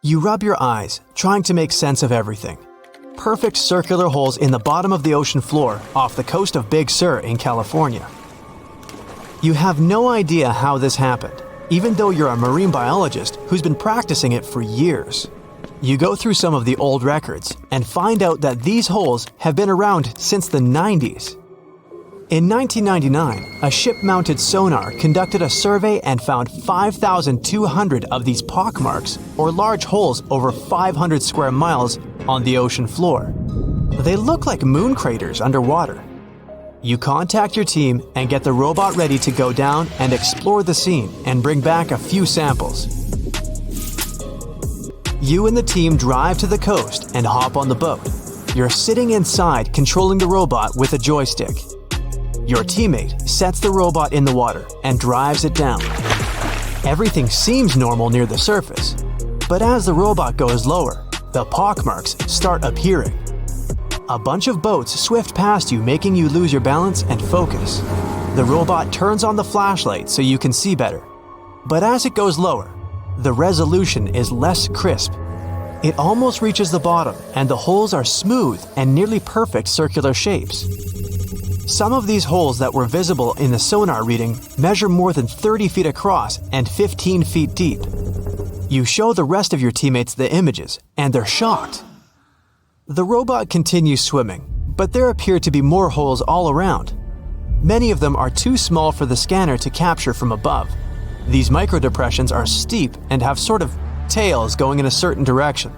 You rub your eyes, trying to make sense of everything. Perfect circular holes in the bottom of the ocean floor off the coast of Big Sur in California. You have no idea how this happened, even though you're a marine biologist who's been practicing it for years. You go through some of the old records and find out that these holes have been around since the 90s. In 1999, a ship-mounted sonar conducted a survey and found 5,200 of these pockmarks, or large holes over 500 square miles, on the ocean floor. They look like moon craters underwater. You contact your team and get the robot ready to go down and explore the scene and bring back a few samples. You and the team drive to the coast and hop on the boat. You're sitting inside controlling the robot with a joystick. Your teammate sets the robot in the water and drives it down. Everything seems normal near the surface, but as the robot goes lower, the pockmarks start appearing. A bunch of boats swift past you, making you lose your balance and focus. The robot turns on the flashlight so you can see better, but as it goes lower, the resolution is less crisp. It almost reaches the bottom, and the holes are smooth and nearly perfect circular shapes. Some of these holes that were visible in the sonar reading measure more than 30 feet across and 15 feet deep. You show the rest of your teammates the images, and they're shocked. The robot continues swimming, but there appear to be more holes all around. Many of them are too small for the scanner to capture from above. These microdepressions are steep and have sort of tails going in a certain direction.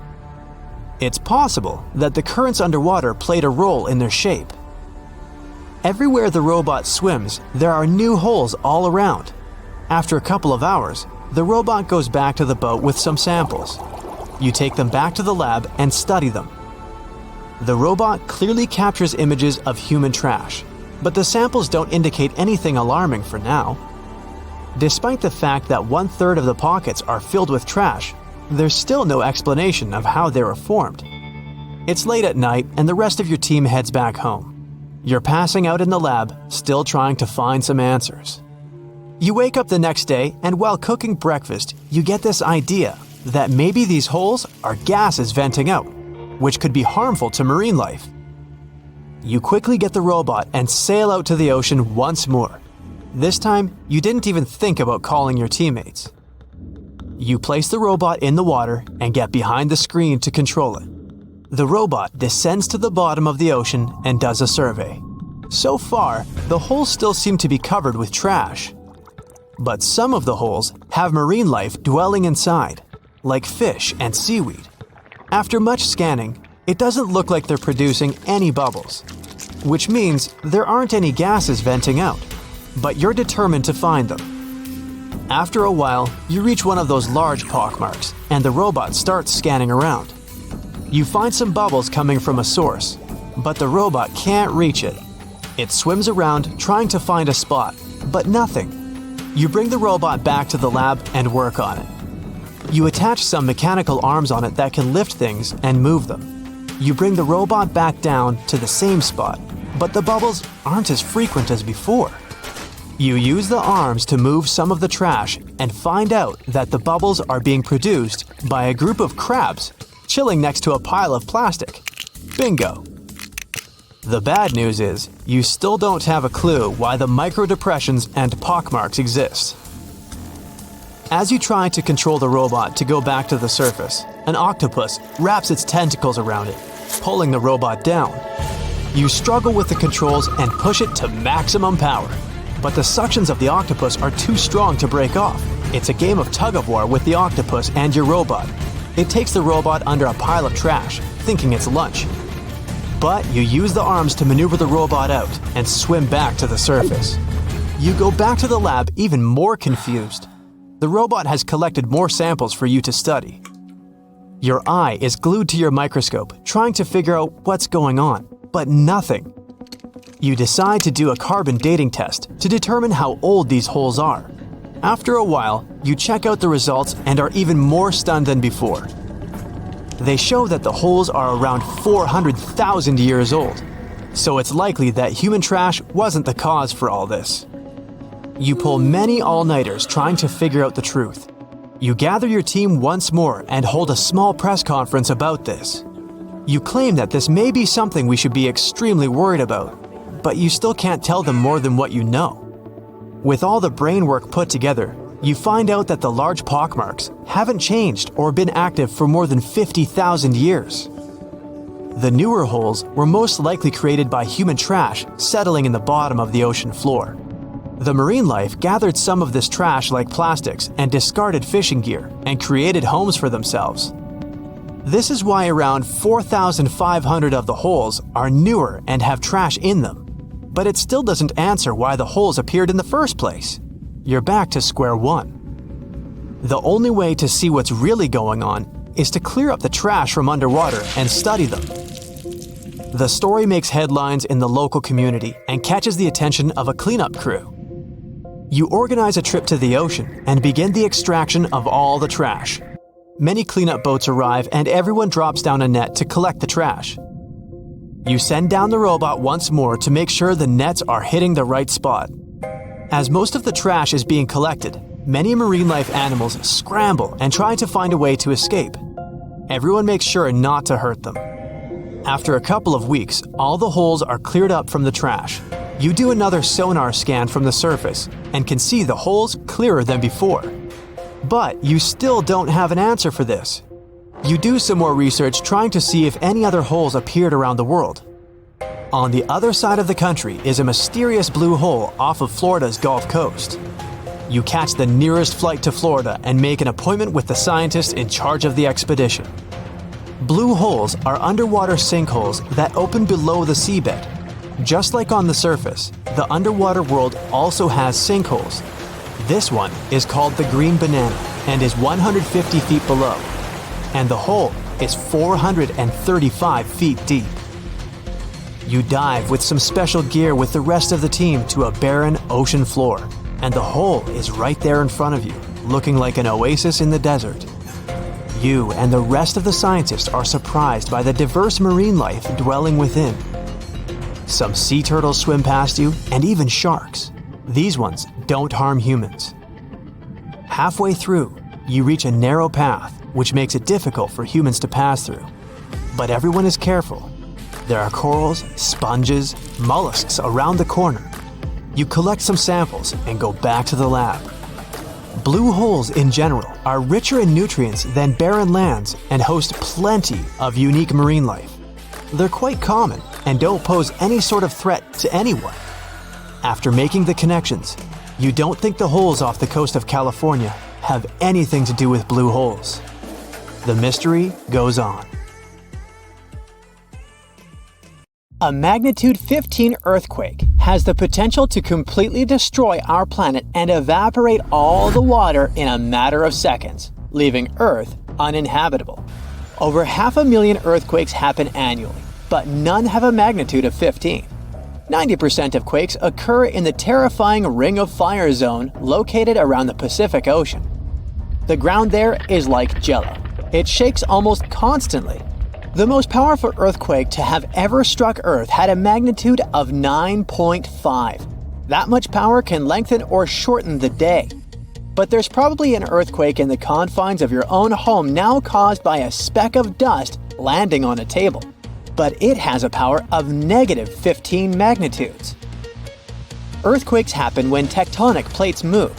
It's possible that the currents underwater played a role in their shape. Everywhere the robot swims, there are new holes all around. After a couple of hours, the robot goes back to the boat with some samples. You take them back to the lab and study them. The robot clearly captures images of human trash, but the samples don't indicate anything alarming for now. Despite the fact that 1/3 of the pockets are filled with trash, there's still no explanation of how they were formed. It's late at night and the rest of your team heads back home. You're passing out in the lab, still trying to find some answers. You wake up the next day, and while cooking breakfast, you get this idea that maybe these holes are gases venting out, which could be harmful to marine life. You quickly get the robot and sail out to the ocean once more. This time, you didn't even think about calling your teammates. You place the robot in the water and get behind the screen to control it. The robot descends to the bottom of the ocean and does a survey. So far, the holes still seem to be covered with trash. But some of the holes have marine life dwelling inside, like fish and seaweed. After much scanning, it doesn't look like they're producing any bubbles, which means there aren't any gases venting out, but you're determined to find them. After a while, you reach one of those large pockmarks, and the robot starts scanning around. You find some bubbles coming from a source, but the robot can't reach it. It swims around trying to find a spot, but nothing. You bring the robot back to the lab and work on it. You attach some mechanical arms on it that can lift things and move them. You bring the robot back down to the same spot, but the bubbles aren't as frequent as before. You use the arms to move some of the trash and find out that the bubbles are being produced by a group of crabs chilling next to a pile of plastic. Bingo! The bad news is, you still don't have a clue why the microdepressions and pockmarks exist. As you try to control the robot to go back to the surface, an octopus wraps its tentacles around it, pulling the robot down. You struggle with the controls and push it to maximum power, but the suctions of the octopus are too strong to break off. It's a game of tug-of-war with the octopus and your robot. It takes the robot under a pile of trash, thinking it's lunch. But you use the arms to maneuver the robot out and swim back to the surface. You go back to the lab even more confused. The robot has collected more samples for you to study. Your eye is glued to your microscope, trying to figure out what's going on, but nothing. You decide to do a carbon dating test to determine how old these holes are. After a while, you check out the results and are even more stunned than before. They show that the holes are around 400,000 years old, so it's likely that human trash wasn't the cause for all this. You pull many all-nighters trying to figure out the truth. You gather your team once more and hold a small press conference about this. You claim that this may be something we should be extremely worried about, but you still can't tell them more than what you know. With all the brain work put together, you find out that the large pockmarks haven't changed or been active for more than 50,000 years. The newer holes were most likely created by human trash settling in the bottom of the ocean floor. The marine life gathered some of this trash like plastics and discarded fishing gear and created homes for themselves. This is why around 4,500 of the holes are newer and have trash in them. But it still doesn't answer why the holes appeared in the first place. You're back to square one. The only way to see what's really going on is to clear up the trash from underwater and study them. The story makes headlines in the local community and catches the attention of a cleanup crew. You organize a trip to the ocean and begin the extraction of all the trash. Many cleanup boats arrive and everyone drops down a net to collect the trash. You send down the robot once more to make sure the nets are hitting the right spot. As most of the trash is being collected, many marine life animals scramble and try to find a way to escape. Everyone makes sure not to hurt them. After a couple of weeks, all the holes are cleared up from the trash. You do another sonar scan from the surface and can see the holes clearer than before. But you still don't have an answer for this. You do some more research trying to see if any other holes appeared around the world. On the other side of the country is a mysterious blue hole off of Florida's Gulf Coast. You catch the nearest flight to Florida and make an appointment with the scientists in charge of the expedition. Blue holes are underwater sinkholes that open below the seabed. Just like on the surface, the underwater world also has sinkholes. This one is called the Green Banana and is 150 feet below, and the hole is 435 feet deep. You dive with some special gear with the rest of the team to a barren ocean floor, and the hole is right there in front of you, looking like an oasis in the desert. You and the rest of the scientists are surprised by the diverse marine life dwelling within. Some sea turtles swim past you, and even sharks. These ones don't harm humans. Halfway through, you reach a narrow path, which makes it difficult for humans to pass through. But everyone is careful. There are corals, sponges, mollusks around the corner. You collect some samples and go back to the lab. Blue holes in general are richer in nutrients than barren lands and host plenty of unique marine life. They're quite common and don't pose any sort of threat to anyone. After making the connections, you don't think the holes off the coast of California have anything to do with blue holes. The mystery goes on. A magnitude 15 earthquake has the potential to completely destroy our planet and evaporate all the water in a matter of seconds, leaving Earth uninhabitable. Over 500,000 earthquakes happen annually, but none have a magnitude of 15. 90% of quakes occur in the terrifying Ring of Fire zone located around the Pacific Ocean. The ground there is like jello. It shakes almost constantly. The most powerful earthquake to have ever struck Earth had a magnitude of 9.5. That much power can lengthen or shorten the day. But there's probably an earthquake in the confines of your own home now caused by a speck of dust landing on a table. But it has a power of negative 15 magnitudes. Earthquakes happen when tectonic plates move.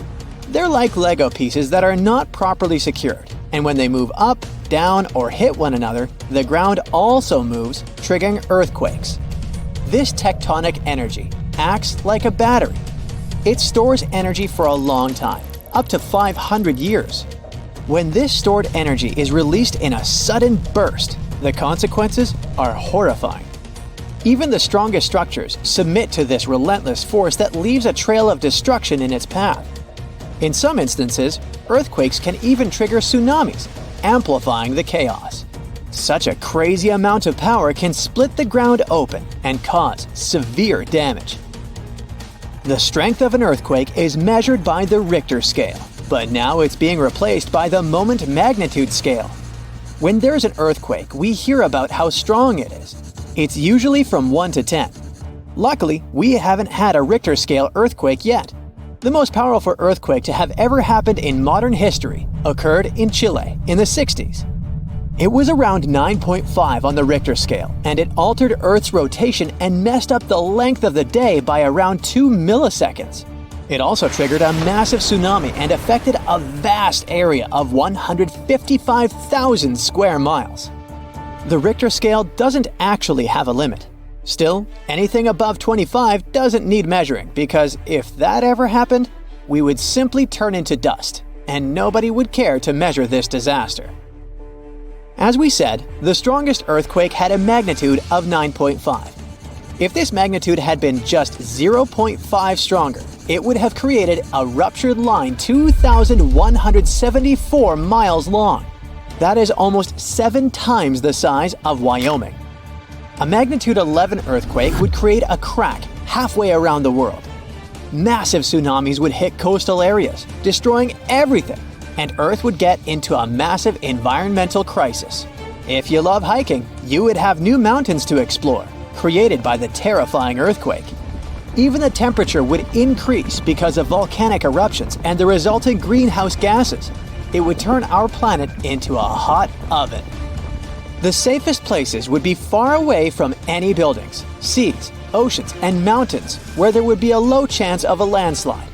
They're like Lego pieces that are not properly secured, and when they move up, down, or hit one another, the ground also moves, triggering earthquakes. This tectonic energy acts like a battery. It stores energy for a long time, up to 500 years. When this stored energy is released in a sudden burst, the consequences are horrifying. Even the strongest structures submit to this relentless force that leaves a trail of destruction in its path. In some instances, earthquakes can even trigger tsunamis, amplifying the chaos. Such a crazy amount of power can split the ground open and cause severe damage. The strength of an earthquake is measured by the Richter scale, but now it's being replaced by the moment magnitude scale. When there's an earthquake, we hear about how strong it is. It's usually from 1 to 10. Luckily, we haven't had a Richter scale earthquake yet. The most powerful earthquake to have ever happened in modern history occurred in Chile in the 60s. It was around 9.5 on the Richter scale, and it altered Earth's rotation and messed up the length of the day by around 2 milliseconds. It also triggered a massive tsunami and affected a vast area of 155,000 square miles. The Richter scale doesn't actually have a limit. Still, anything above 25 doesn't need measuring, because if that ever happened, we would simply turn into dust, and nobody would care to measure this disaster. As we said, the strongest earthquake had a magnitude of 9.5. If this magnitude had been just 0.5 stronger, it would have created a ruptured line 2,174 miles long. That is almost 7 times the size of Wyoming. A magnitude 11 earthquake would create a crack halfway around the world. Massive tsunamis would hit coastal areas, destroying everything, and Earth would get into a massive environmental crisis. If you love hiking, you would have new mountains to explore, created by the terrifying earthquake. Even the temperature would increase because of volcanic eruptions and the resulting greenhouse gases. It would turn our planet into a hot oven. The safest places would be far away from any buildings, seas, oceans, and mountains where there would be a low chance of a landslide.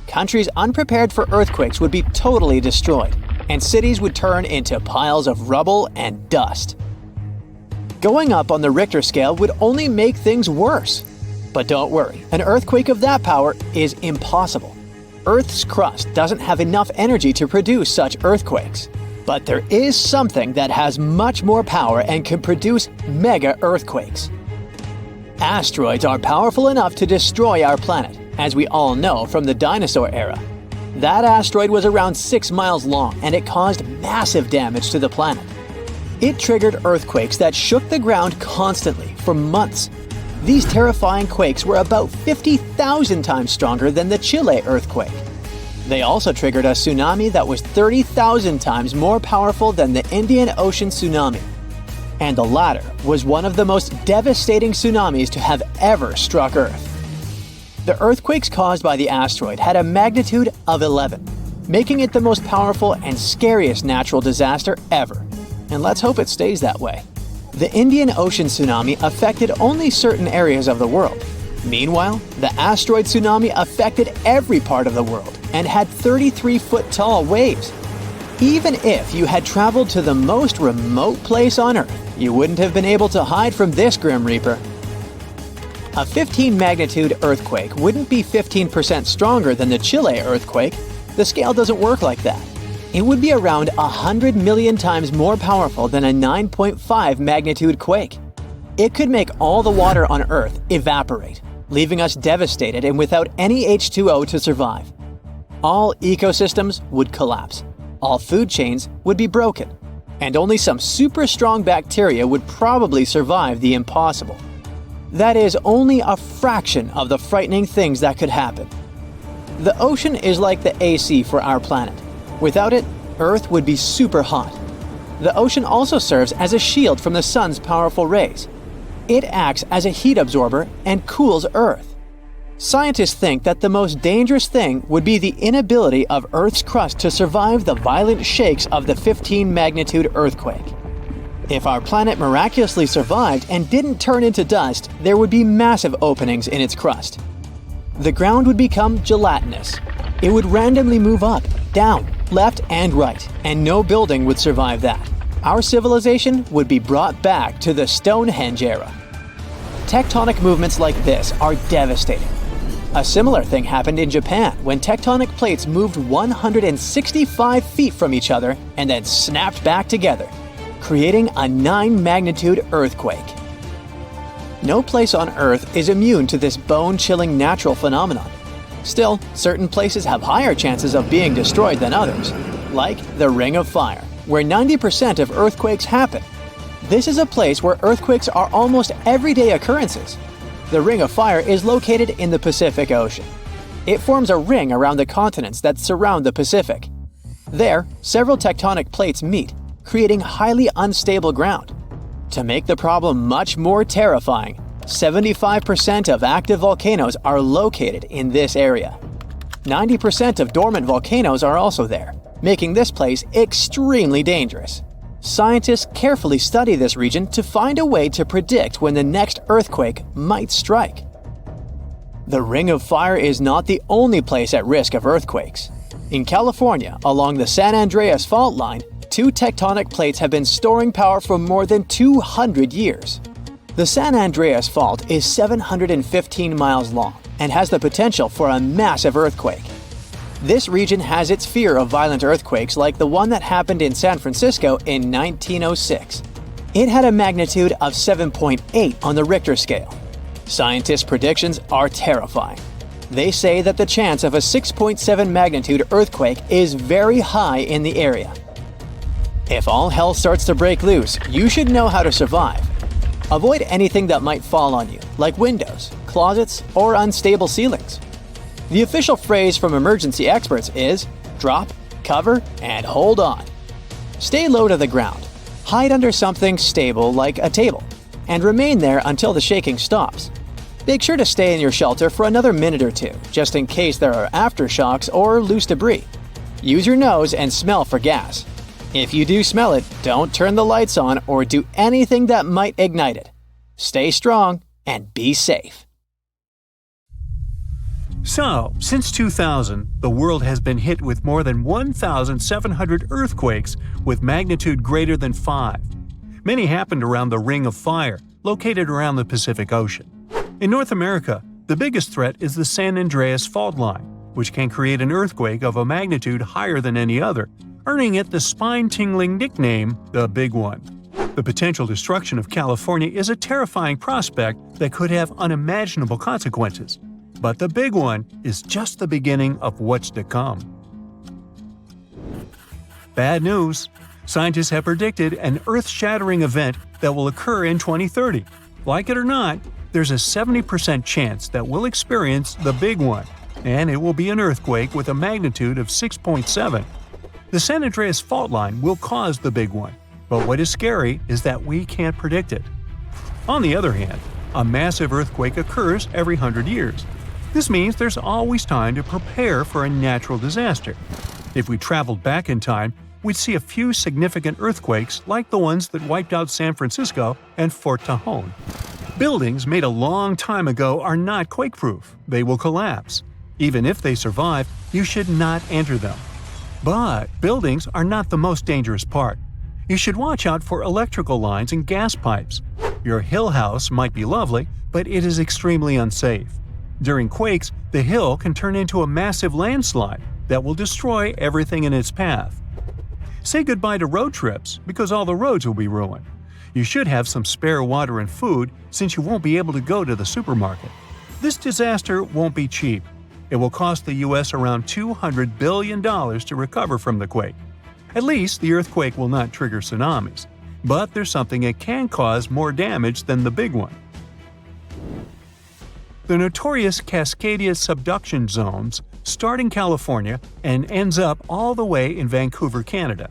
Countries unprepared for earthquakes would be totally destroyed, and cities would turn into piles of rubble and dust. Going up on the Richter scale would only make things worse. But don't worry, an earthquake of that power is impossible. Earth's crust doesn't have enough energy to produce such earthquakes. But there is something that has much more power and can produce mega earthquakes. Asteroids are powerful enough to destroy our planet, as we all know from the dinosaur era. That asteroid was around 6 miles long, and it caused massive damage to the planet. It triggered earthquakes that shook the ground constantly for months. These terrifying quakes were about 50,000 times stronger than the Chile earthquake. They also triggered a tsunami that was 30,000 times more powerful than the Indian Ocean tsunami. And the latter was one of the most devastating tsunamis to have ever struck Earth. The earthquakes caused by the asteroid had a magnitude of 11, making it the most powerful and scariest natural disaster ever. And let's hope it stays that way. The Indian Ocean tsunami affected only certain areas of the world. Meanwhile, the asteroid tsunami affected every part of the world and had 33-foot-tall waves. Even if you had traveled to the most remote place on Earth, you wouldn't have been able to hide from this Grim Reaper. A 15-magnitude earthquake wouldn't be 15% stronger than the Chile earthquake. The scale doesn't work like that. It would be around 100 million times more powerful than a 9.5 magnitude quake. It could make all the water on Earth evaporate, leaving us devastated and without any H2O to survive. All ecosystems would collapse, all food chains would be broken, and only some super strong bacteria would probably survive the impossible. That is only a fraction of the frightening things that could happen. The ocean is like the AC for our planet. Without it, Earth would be super hot. The ocean also serves as a shield from the sun's powerful rays. It acts as a heat absorber and cools Earth. Scientists think that the most dangerous thing would be the inability of Earth's crust to survive the violent shakes of the 15-magnitude earthquake. If our planet miraculously survived and didn't turn into dust, there would be massive openings in its crust. The ground would become gelatinous. It would randomly move up, down, left, and right, and no building would survive that. Our civilization would be brought back to the Stonehenge era. Tectonic movements like this are devastating. A similar thing happened in Japan when tectonic plates moved 165 feet from each other and then snapped back together, creating a 9-magnitude earthquake. No place on Earth is immune to this bone-chilling natural phenomenon. Still, certain places have higher chances of being destroyed than others, like the Ring of Fire, where 90% of earthquakes happen. This is a place where earthquakes are almost everyday occurrences. The Ring of Fire is located in the Pacific Ocean. It forms a ring around the continents that surround the Pacific. There, several tectonic plates meet, creating highly unstable ground. To make the problem much more terrifying, 75% of active volcanoes are located in this area. 90% of dormant volcanoes are also there, making this place extremely dangerous. Scientists carefully study this region to find a way to predict when the next earthquake might strike. The Ring of Fire is not the only place at risk of earthquakes. In California, along the San Andreas fault line, two tectonic plates have been storing power for more than 200 years. The San Andreas Fault is 715 miles long and has the potential for a massive earthquake. This region has its fear of violent earthquakes like the one that happened in San Francisco in 1906. It had a magnitude of 7.8 on the Richter scale. Scientists' predictions are terrifying. They say that the chance of a 6.7 magnitude earthquake is very high in the area. If all hell starts to break loose, you should know how to survive. Avoid anything that might fall on you, like windows, closets, or unstable ceilings. The official phrase from emergency experts is drop, cover, and hold on. Stay low to the ground. Hide under something stable like a table, and remain there until the shaking stops. Make sure to stay in your shelter for another minute or two, just in case there are aftershocks or loose debris. Use your nose and smell for gas. If you do smell it, don't turn the lights on or do anything that might ignite it. Stay strong and be safe. So, since 2000, the world has been hit with more than 1,700 earthquakes with magnitude greater than 5. Many happened around the Ring of Fire, located around the Pacific Ocean. In North America, the biggest threat is the San Andreas Fault Line, which can create an earthquake of a magnitude higher than any other, earning it the spine-tingling nickname, the Big One. The potential destruction of California is a terrifying prospect that could have unimaginable consequences. But the Big One is just the beginning of what's to come. Bad news! Scientists have predicted an earth-shattering event that will occur in 2030. Like it or not, there's a 70% chance that we'll experience the Big One, and it will be an earthquake with a magnitude of 6.7. The San Andreas Fault Line will cause the Big One, but what is scary is that we can't predict it. On the other hand, a massive earthquake occurs every 100 years. This means there's always time to prepare for a natural disaster. If we traveled back in time, we'd see a few significant earthquakes like the ones that wiped out San Francisco and Fort Tajon. Buildings made a long time ago are not quake-proof. They will collapse. Even if they survive, you should not enter them. But buildings are not the most dangerous part. You should watch out for electrical lines and gas pipes. Your hill house might be lovely, but it is extremely unsafe. During quakes, the hill can turn into a massive landslide that will destroy everything in its path. Say goodbye to road trips because all the roads will be ruined. You should have some spare water and food since you won't be able to go to the supermarket. This disaster won't be cheap. It will cost the U.S. around $200 billion to recover from the quake. At least the earthquake will not trigger tsunamis, but there's something it can cause more damage than the Big One. The notorious Cascadia subduction zones start in California and ends up all the way in Vancouver, Canada.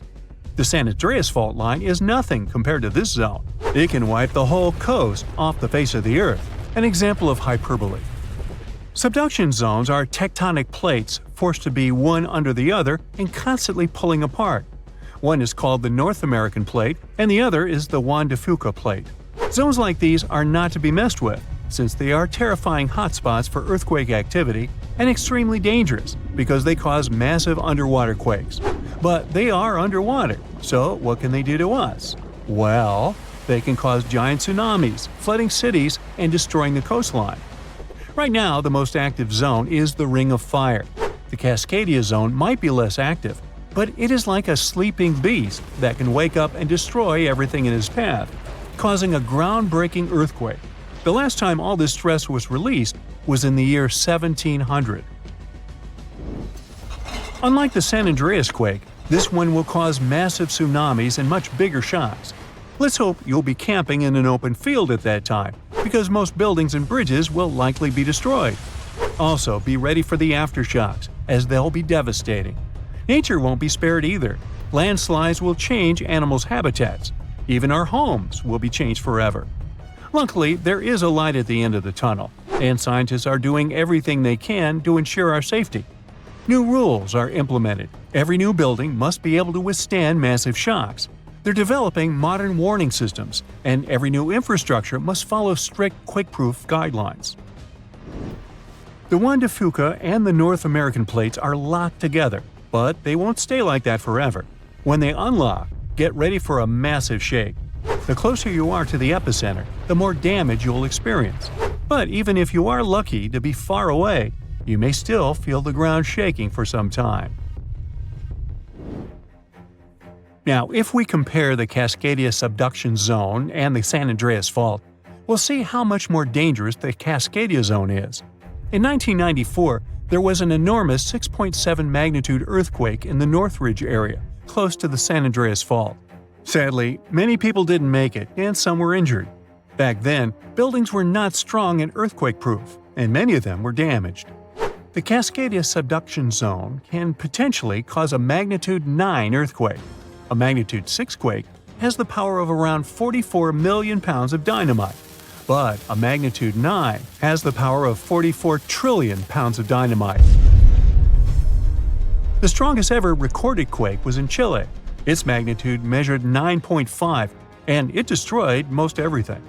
The San Andreas Fault Line is nothing compared to this zone. It can wipe the whole coast off the face of the Earth, an example of hyperbole. Subduction zones are tectonic plates forced to be one under the other and constantly pulling apart. One is called the North American Plate and the other is the Juan de Fuca Plate. Zones like these are not to be messed with, since they are terrifying hotspots for earthquake activity and extremely dangerous because they cause massive underwater quakes. But they are underwater, so what can they do to us? Well, they can cause giant tsunamis, flooding cities, and destroying the coastline. Right now, the most active zone is the Ring of Fire. The Cascadia zone might be less active, but it is like a sleeping beast that can wake up and destroy everything in its path, causing a groundbreaking earthquake. The last time all this stress was released was in the year 1700. Unlike the San Andreas quake, this one will cause massive tsunamis and much bigger shocks. Let's hope you'll be camping in an open field at that time, because most buildings and bridges will likely be destroyed. Also, be ready for the aftershocks, as they'll be devastating. Nature won't be spared either. Landslides will change animals' habitats. Even our homes will be changed forever. Luckily, there is a light at the end of the tunnel, and scientists are doing everything they can to ensure our safety. New rules are implemented. Every new building must be able to withstand massive shocks. They're developing modern warning systems, and every new infrastructure must follow strict quake-proof guidelines. The Juan de Fuca and the North American plates are locked together, but they won't stay like that forever. When they unlock, get ready for a massive shake. The closer you are to the epicenter, the more damage you'll experience. But even if you are lucky to be far away, you may still feel the ground shaking for some time. Now, if we compare the Cascadia subduction zone and the San Andreas Fault, we'll see how much more dangerous the Cascadia zone is. In 1994, there was an enormous 6.7 magnitude earthquake in the Northridge area, close to the San Andreas Fault. Sadly, many people didn't make it, and some were injured. Back then, buildings were not strong and earthquake-proof, and many of them were damaged. The Cascadia subduction zone can potentially cause a magnitude 9 earthquake. A magnitude 6 quake has the power of around 44 million pounds of dynamite, but a magnitude 9 has the power of 44 trillion pounds of dynamite. The strongest ever recorded quake was in Chile. Its magnitude measured 9.5, and it destroyed most everything.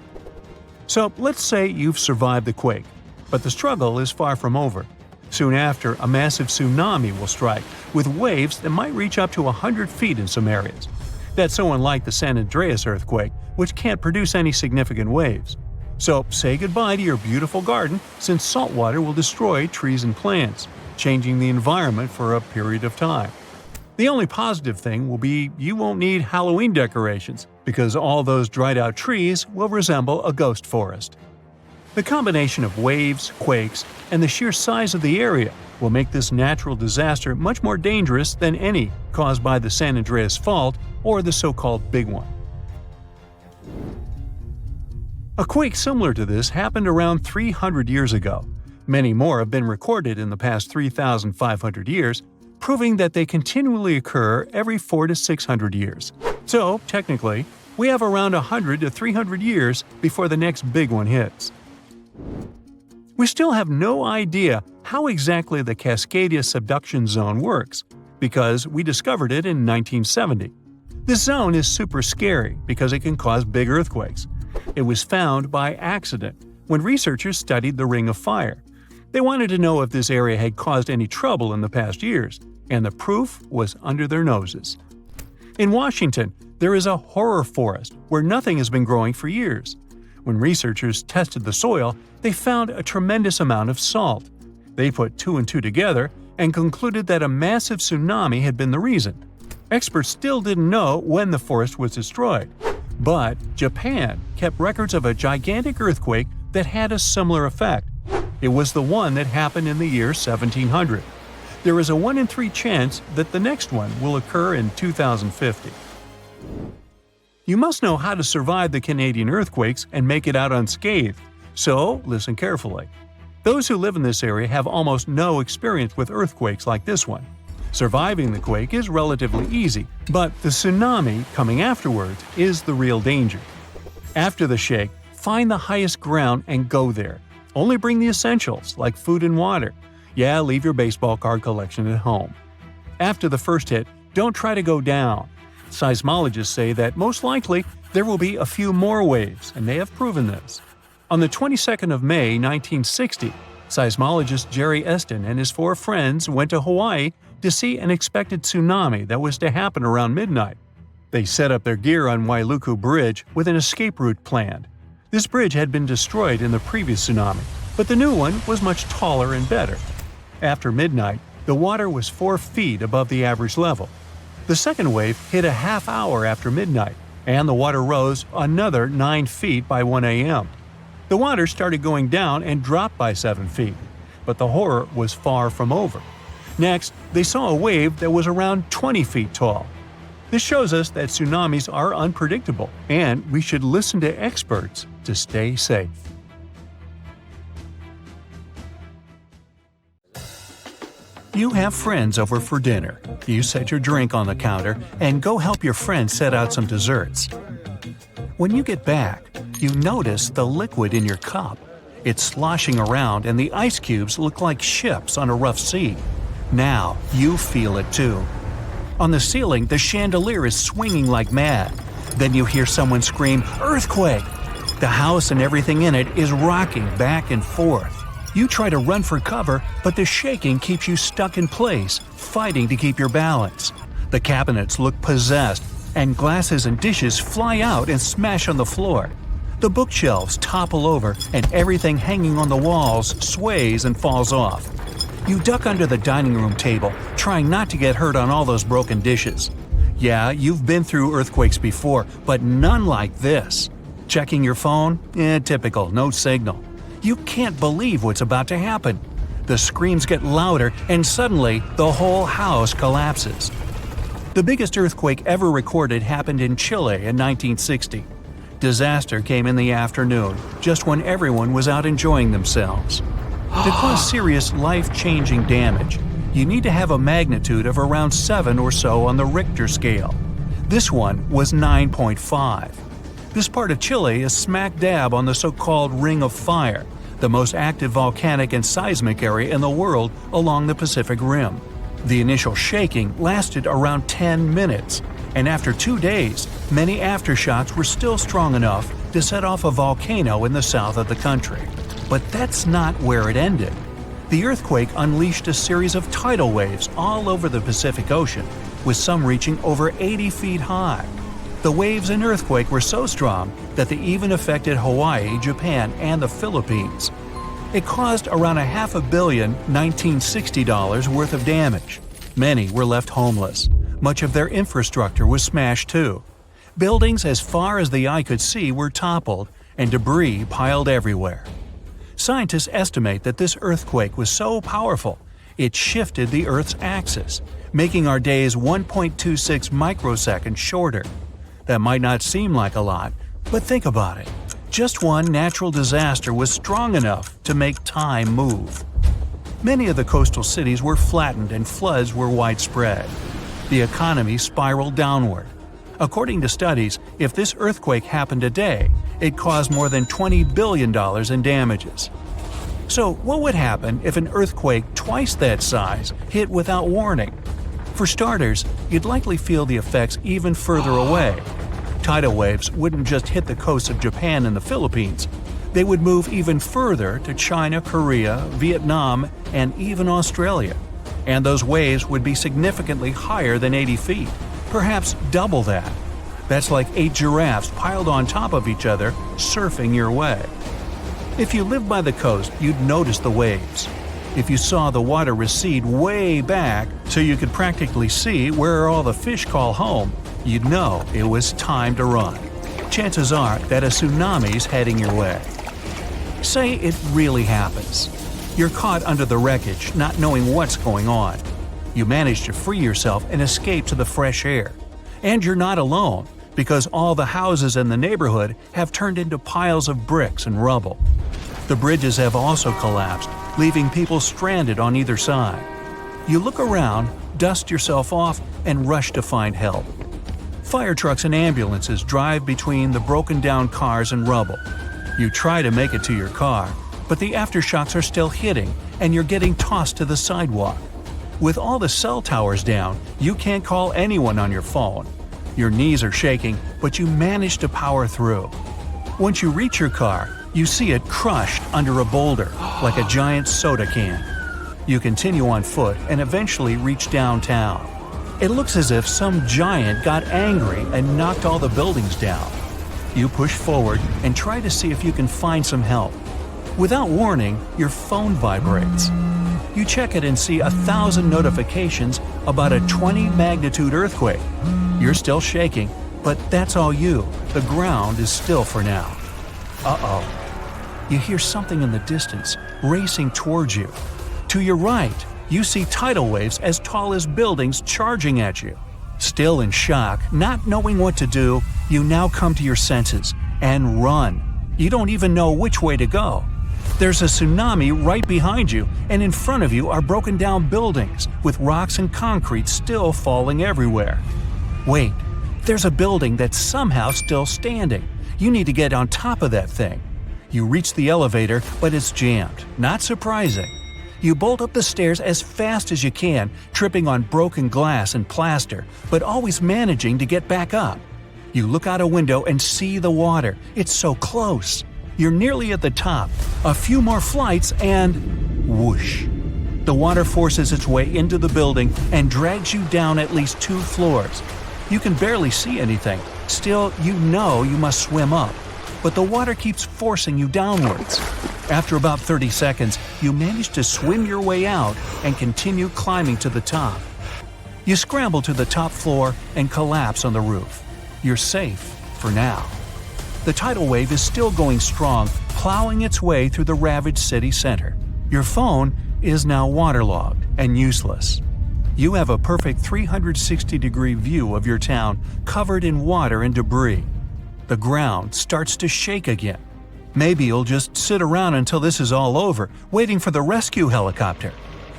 So let's say you've survived the quake, but the struggle is far from over. Soon after, a massive tsunami will strike, with waves that might reach up to 100 feet in some areas. That's so unlike the San Andreas earthquake, which can't produce any significant waves. So say goodbye to your beautiful garden, since salt water will destroy trees and plants, changing the environment for a period of time. The only positive thing will be you won't need Halloween decorations, because all those dried-out trees will resemble a ghost forest. The combination of waves, quakes, and the sheer size of the area will make this natural disaster much more dangerous than any caused by the San Andreas Fault or the so-called Big One. A quake similar to this happened around 300 years ago. Many more have been recorded in the past 3,500 years, proving that they continually occur every 400 to 600 years. So, technically, we have around 100 to 300 years before the next big one hits. We still have no idea how exactly the Cascadia subduction zone works, because we discovered it in 1970. This zone is super scary because it can cause big earthquakes. It was found by accident when researchers studied the Ring of Fire. They wanted to know if this area had caused any trouble in the past years, and the proof was under their noses. In Washington, there is a horror forest where nothing has been growing for years. When researchers tested the soil, they found a tremendous amount of salt. They put 2 and 2 together and concluded that a massive tsunami had been the reason. Experts still didn't know when the forest was destroyed. But Japan kept records of a gigantic earthquake that had a similar effect. It was the one that happened in the year 1700. There is a 1 in 3 chance that the next one will occur in 2050. You must know how to survive the Canadian earthquakes and make it out unscathed, so listen carefully. Those who live in this area have almost no experience with earthquakes like this one. Surviving the quake is relatively easy, but the tsunami coming afterwards is the real danger. After the shake, find the highest ground and go there. Only bring the essentials, like food and water. Yeah, leave your baseball card collection at home. After the first hit, don't try to go down. Seismologists say that most likely there will be a few more waves, and they have proven this. On the 22nd of May, 1960, seismologist Jerry Eston and his 4 friends went to Hawaii to see an expected tsunami that was to happen around midnight. They set up their gear on Wailuku Bridge with an escape route planned. This bridge had been destroyed in the previous tsunami, but the new one was much taller and better. After midnight, the water was 4 feet above the average level. The second wave hit a half hour after midnight, and the water rose another 9 feet by 1 a.m. The water started going down and dropped by 7 feet, but the horror was far from over. Next, they saw a wave that was around 20 feet tall. This shows us that tsunamis are unpredictable, and we should listen to experts to stay safe. You have friends over for dinner. You set your drink on the counter and go help your friend set out some desserts. When you get back, you notice the liquid in your cup. It's sloshing around and the ice cubes look like ships on a rough sea. Now you feel it too. On the ceiling, the chandelier is swinging like mad. Then you hear someone scream, "Earthquake!" The house and everything in it is rocking back and forth. You try to run for cover, but the shaking keeps you stuck in place, fighting to keep your balance. The cabinets look possessed, and glasses and dishes fly out and smash on the floor. The bookshelves topple over, and everything hanging on the walls sways and falls off. You duck under the dining room table, trying not to get hurt on all those broken dishes. Yeah, you've been through earthquakes before, but none like this. Checking your phone? Typical, no signal. You can't believe what's about to happen. The screams get louder, and suddenly, the whole house collapses. The biggest earthquake ever recorded happened in Chile in 1960. Disaster came in the afternoon, just when everyone was out enjoying themselves. To cause serious, life-changing damage, you need to have a magnitude of around 7 or so on the Richter scale. This one was 9.5. This part of Chile is smack dab on the so-called Ring of Fire, the most active volcanic and seismic area in the world along the Pacific Rim. The initial shaking lasted around 10 minutes, and after 2 days, many aftershocks were still strong enough to set off a volcano in the south of the country. But that's not where it ended. The earthquake unleashed a series of tidal waves all over the Pacific Ocean, with some reaching over 80 feet high. The waves in earthquake were so strong that they even affected Hawaii, Japan, and the Philippines. It caused around $500 million $1960 worth of damage. Many were left homeless. Much of their infrastructure was smashed too. Buildings as far as the eye could see were toppled, and debris piled everywhere. Scientists estimate that this earthquake was so powerful, it shifted the Earth's axis, making our days 1.26 microseconds shorter. That might not seem like a lot, but think about it. Just one natural disaster was strong enough to make time move. Many of the coastal cities were flattened and floods were widespread. The economy spiraled downward. According to studies, if this earthquake happened today, it caused more than $20 billion in damages. So what would happen if an earthquake twice that size hit without warning? For starters, you'd likely feel the effects even further away. Tidal waves wouldn't just hit the coasts of Japan and the Philippines. They would move even further to China, Korea, Vietnam, and even Australia. And those waves would be significantly higher than 80 feet, perhaps double that. That's like 8 giraffes piled on top of each other, surfing your way. If you lived by the coast, you'd notice the waves. If you saw the water recede way back so you could practically see where all the fish call home, you'd know it was time to run. Chances are that a tsunami's heading your way. Say it really happens. You're caught under the wreckage, not knowing what's going on. You manage to free yourself and escape to the fresh air. And you're not alone, because all the houses in the neighborhood have turned into piles of bricks and rubble. The bridges have also collapsed, leaving people stranded on either side. You look around, dust yourself off, and rush to find help. Fire trucks and ambulances drive between the broken-down cars and rubble. You try to make it to your car, but the aftershocks are still hitting, and you're getting tossed to the sidewalk. With all the cell towers down, you can't call anyone on your phone. Your knees are shaking, but you manage to power through. Once you reach your car, you see it crushed under a boulder, like a giant soda can. You continue on foot and eventually reach downtown. It looks as if some giant got angry and knocked all the buildings down. You push forward and try to see if you can find some help. Without warning, your phone vibrates. You check it and see 1,000 notifications about a 20-magnitude earthquake. You're still shaking, but that's all you. The ground is still for now. Uh-oh. You hear something in the distance, racing towards you. To your right, you see tidal waves as tall as buildings charging at you. Still in shock, not knowing what to do, you now come to your senses and run. You don't even know which way to go. There's a tsunami right behind you, and in front of you are broken down buildings with rocks and concrete still falling everywhere. Wait, there's a building that's somehow still standing. You need to get on top of that thing. You reach the elevator, but it's jammed. Not surprising. You bolt up the stairs as fast as you can, tripping on broken glass and plaster, but always managing to get back up. You look out a window and see the water. It's so close. You're nearly at the top. A few more flights and whoosh. The water forces its way into the building and drags you down at least 2 floors. You can barely see anything. Still, you know you must swim up. But the water keeps forcing you downwards. After about 30 seconds, you manage to swim your way out and continue climbing to the top. You scramble to the top floor and collapse on the roof. You're safe for now. The tidal wave is still going strong, plowing its way through the ravaged city center. Your phone is now waterlogged and useless. You have a perfect 360-degree view of your town covered in water and debris. The ground starts to shake again. Maybe you'll just sit around until this is all over, waiting for the rescue helicopter.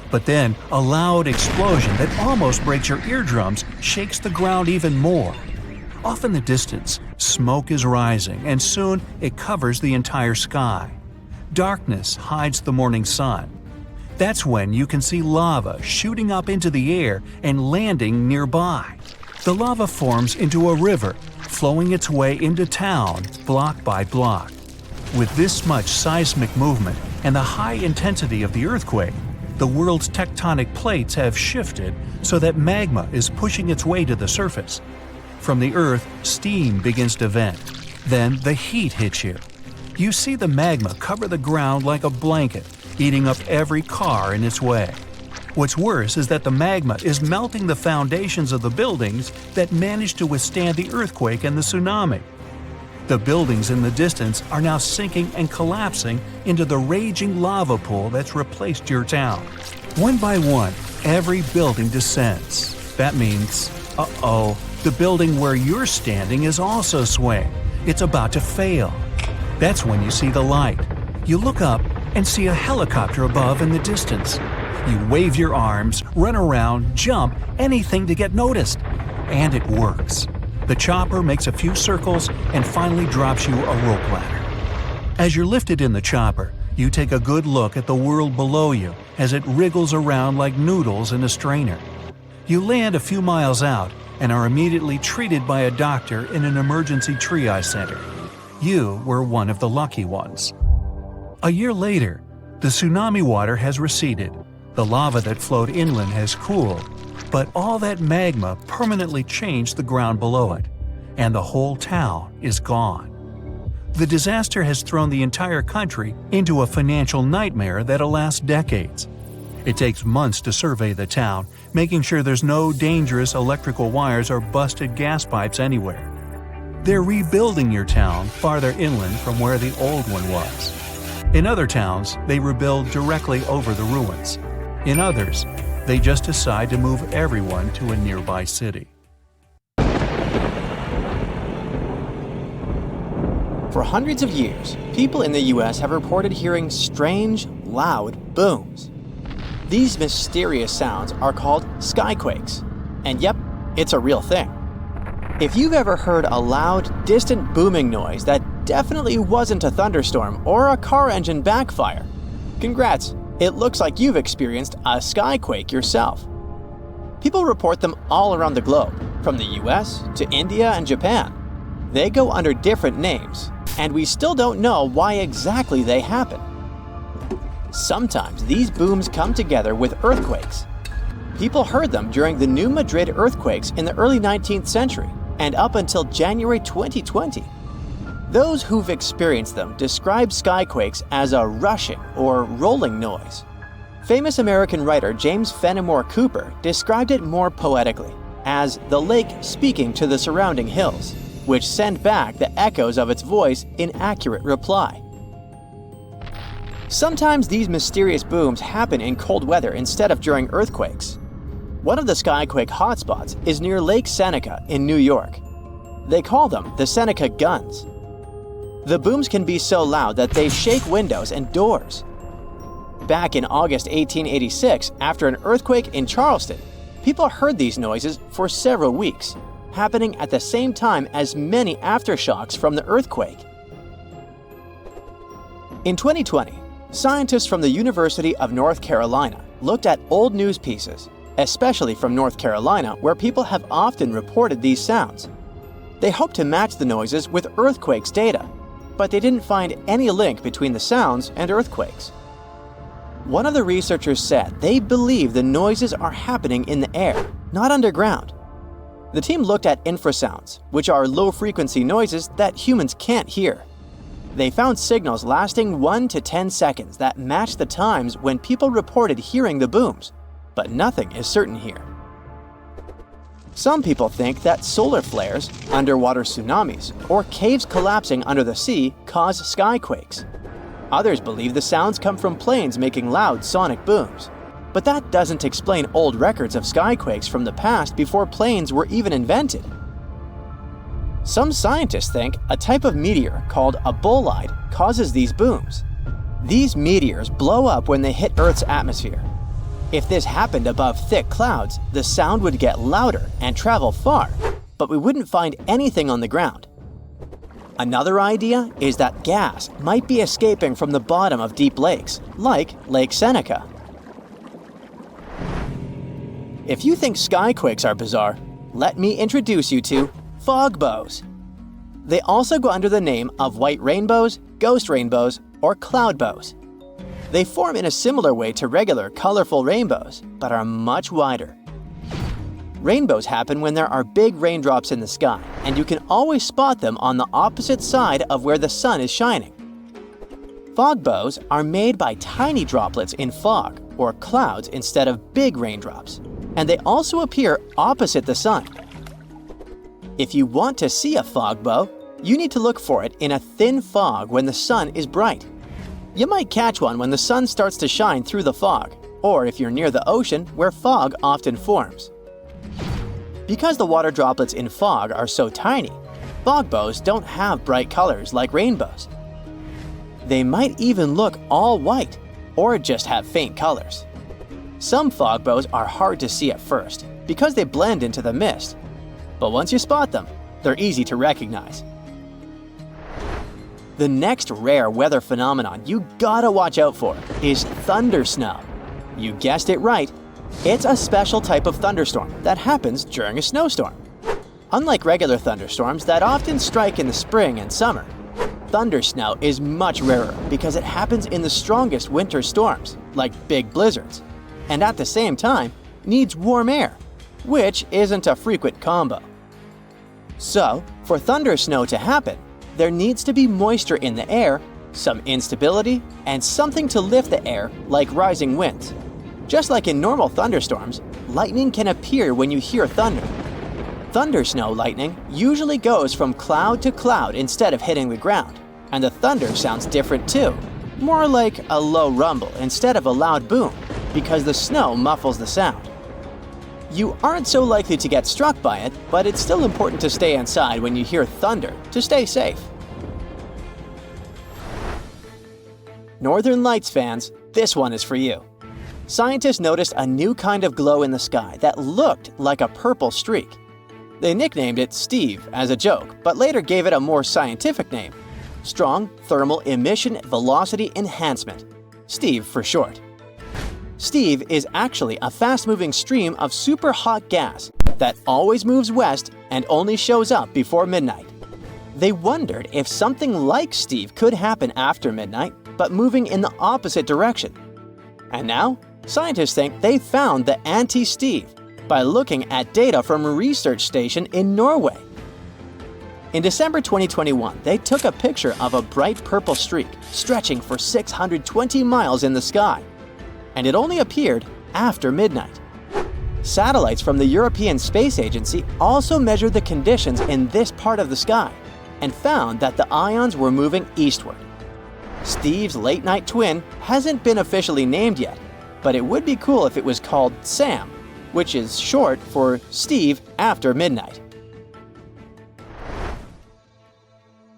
But then, a loud explosion that almost breaks your eardrums shakes the ground even more. Off in the distance, smoke is rising, and soon it covers the entire sky. Darkness hides the morning sun. That's when you can see lava shooting up into the air and landing nearby. The lava forms into a river, flowing its way into town block by block. With this much seismic movement and the high intensity of the earthquake, the world's tectonic plates have shifted so that magma is pushing its way to the surface. From the earth, steam begins to vent. Then the heat hits you. You see the magma cover the ground like a blanket, eating up every car in its way. What's worse is that the magma is melting the foundations of the buildings that managed to withstand the earthquake and the tsunami. The buildings in the distance are now sinking and collapsing into the raging lava pool that's replaced your town. One by one, every building descends. That means, the building where you're standing is also swaying. It's about to fail. That's when you see the light. You look up and see a helicopter above in the distance. You wave your arms, run around, jump, anything to get noticed. And it works. The chopper makes a few circles and finally drops you a rope ladder. As you're lifted in the chopper, you take a good look at the world below you as it wriggles around like noodles in a strainer. You land a few miles out and are immediately treated by a doctor in an emergency triage center. You were one of the lucky ones. A year later, the tsunami water has receded. The lava that flowed inland has cooled, but all that magma permanently changed the ground below it, and the whole town is gone. The disaster has thrown the entire country into a financial nightmare that'll last decades. It takes months to survey the town, making sure there's no dangerous electrical wires or busted gas pipes anywhere. They're rebuilding your town farther inland from where the old one was. In other towns, they rebuild directly over the ruins. In others, they just decide to move everyone to a nearby city. For hundreds of years, people in the US have reported hearing strange, loud booms. These mysterious sounds are called skyquakes. And yep, it's a real thing. If you've ever heard a loud, distant booming noise that definitely wasn't a thunderstorm or a car engine backfire, congrats, it looks like you've experienced a skyquake yourself. People report them all around the globe, from the US to India and Japan. They go under different names, and we still don't know why exactly they happen. Sometimes these booms come together with earthquakes. People heard them during the New Madrid earthquakes in the early 19th century and up until January 2020. Those who've experienced them describe skyquakes as a rushing or rolling noise. Famous American writer James Fenimore Cooper described it more poetically as the lake speaking to the surrounding hills, which send back the echoes of its voice in accurate reply. Sometimes these mysterious booms happen in cold weather instead of during earthquakes. One of the skyquake hotspots is near Lake Seneca in New York. They call them the Seneca Guns. The booms can be so loud that they shake windows and doors. Back in August 1886, after an earthquake in Charleston, people heard these noises for several weeks, happening at the same time as many aftershocks from the earthquake. In 2020, Scientists from the University of North Carolina looked at old news pieces, especially from North Carolina, where people have often reported these sounds. They hoped to match the noises with earthquakes data, but they didn't find any link between the sounds and earthquakes. One of the researchers said they believe the noises are happening in the air, not underground. The team looked at infrasounds, which are low-frequency noises that humans can't hear. They found signals lasting 1 to 10 seconds that matched the times when people reported hearing the booms, but nothing is certain here. Some people think that solar flares, underwater tsunamis, or caves collapsing under the sea cause skyquakes. Others believe the sounds come from planes making loud sonic booms. But that doesn't explain old records of skyquakes from the past before planes were even invented. Some scientists think a type of meteor called a bolide causes these booms. These meteors blow up when they hit Earth's atmosphere. If this happened above thick clouds, the sound would get louder and travel far, but we wouldn't find anything on the ground. Another idea is that gas might be escaping from the bottom of deep lakes, like Lake Seneca. If you think skyquakes are bizarre, let me introduce you to fog bows. They also go under the name of white rainbows, ghost rainbows, or cloud bows. They form in a similar way to regular colorful rainbows, but are much wider. Rainbows happen when there are big raindrops in the sky, and you can always spot them on the opposite side of where the sun is shining. Fog bows are made by tiny droplets in fog, or clouds, instead of big raindrops, and they also appear opposite the sun. If you want to see a fog bow, you need to look for it in a thin fog when the sun is bright. You might catch one when the sun starts to shine through the fog, or if you're near the ocean where fog often forms. Because the water droplets in fog are so tiny, fog bows don't have bright colors like rainbows. They might even look all white, or just have faint colors. Some fog bows are hard to see at first because they blend into the mist, but once you spot them, they're easy to recognize. The next rare weather phenomenon you gotta watch out for is thunder snow. You guessed it right, it's a special type of thunderstorm that happens during a snowstorm. Unlike regular thunderstorms that often strike in the spring and summer, thunder snow is much rarer because it happens in the strongest winter storms, like big blizzards, and at the same time needs warm air, which isn't a frequent combo. So, for thunder snow to happen, there needs to be moisture in the air, some instability, and something to lift the air like rising winds. Just like in normal thunderstorms, lightning can appear when you hear thunder. Thunder snow lightning usually goes from cloud to cloud instead of hitting the ground, and the thunder sounds different too, more like a low rumble instead of a loud boom, because the snow muffles the sound. You aren't so likely to get struck by it, but it's still important to stay inside when you hear thunder to stay safe. Northern Lights fans, this one is for you. Scientists noticed a new kind of glow in the sky that looked like a purple streak. They nicknamed it Steve as a joke, but later gave it a more scientific name: Strong Thermal Emission Velocity Enhancement, Steve for short. Steve is actually a fast-moving stream of super hot gas that always moves west and only shows up before midnight. They wondered if something like Steve could happen after midnight, but moving in the opposite direction. And now, scientists think they found the anti-Steve by looking at data from a research station in Norway. In December 2021, they took a picture of a bright purple streak stretching for 620 miles in the sky, and it only appeared after midnight. Satellites from the European Space Agency also measured the conditions in this part of the sky and found that the ions were moving eastward. Steve's late-night twin hasn't been officially named yet, but it would be cool if it was called SAM, which is short for Steve After Midnight.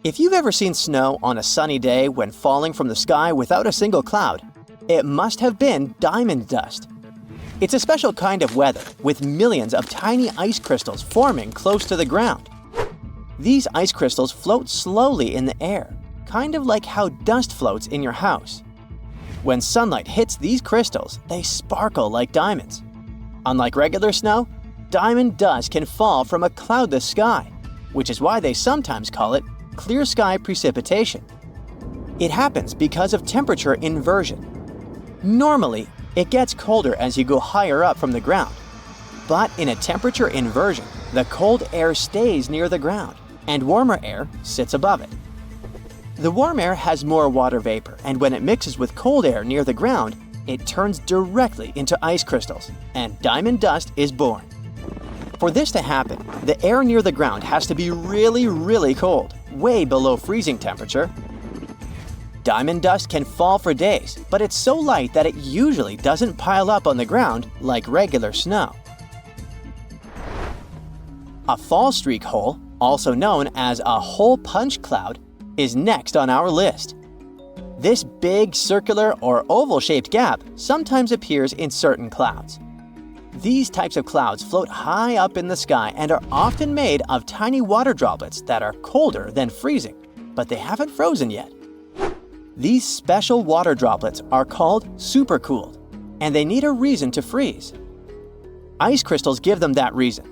If you've ever seen snow on a sunny day when falling from the sky without a single cloud, it must have been diamond dust. It's a special kind of weather with millions of tiny ice crystals forming close to the ground. These ice crystals float slowly in the air, kind of like how dust floats in your house. When sunlight hits these crystals, they sparkle like diamonds. Unlike regular snow, diamond dust can fall from a cloudless sky, which is why they sometimes call it clear sky precipitation. It happens because of temperature inversion. Normally, it gets colder as you go higher up from the ground. But in a temperature inversion, the cold air stays near the ground, and warmer air sits above it. The warm air has more water vapor, and when it mixes with cold air near the ground, it turns directly into ice crystals, and diamond dust is born. For this to happen, the air near the ground has to be really, really cold, way below freezing temperature. Diamond dust can fall for days, but it's so light that it usually doesn't pile up on the ground like regular snow. A fall streak hole, also known as a hole punch cloud, is next on our list. This big circular or oval-shaped gap sometimes appears in certain clouds. These types of clouds float high up in the sky and are often made of tiny water droplets that are colder than freezing, but they haven't frozen yet. These special water droplets are called supercooled, and they need a reason to freeze. Ice crystals give them that reason.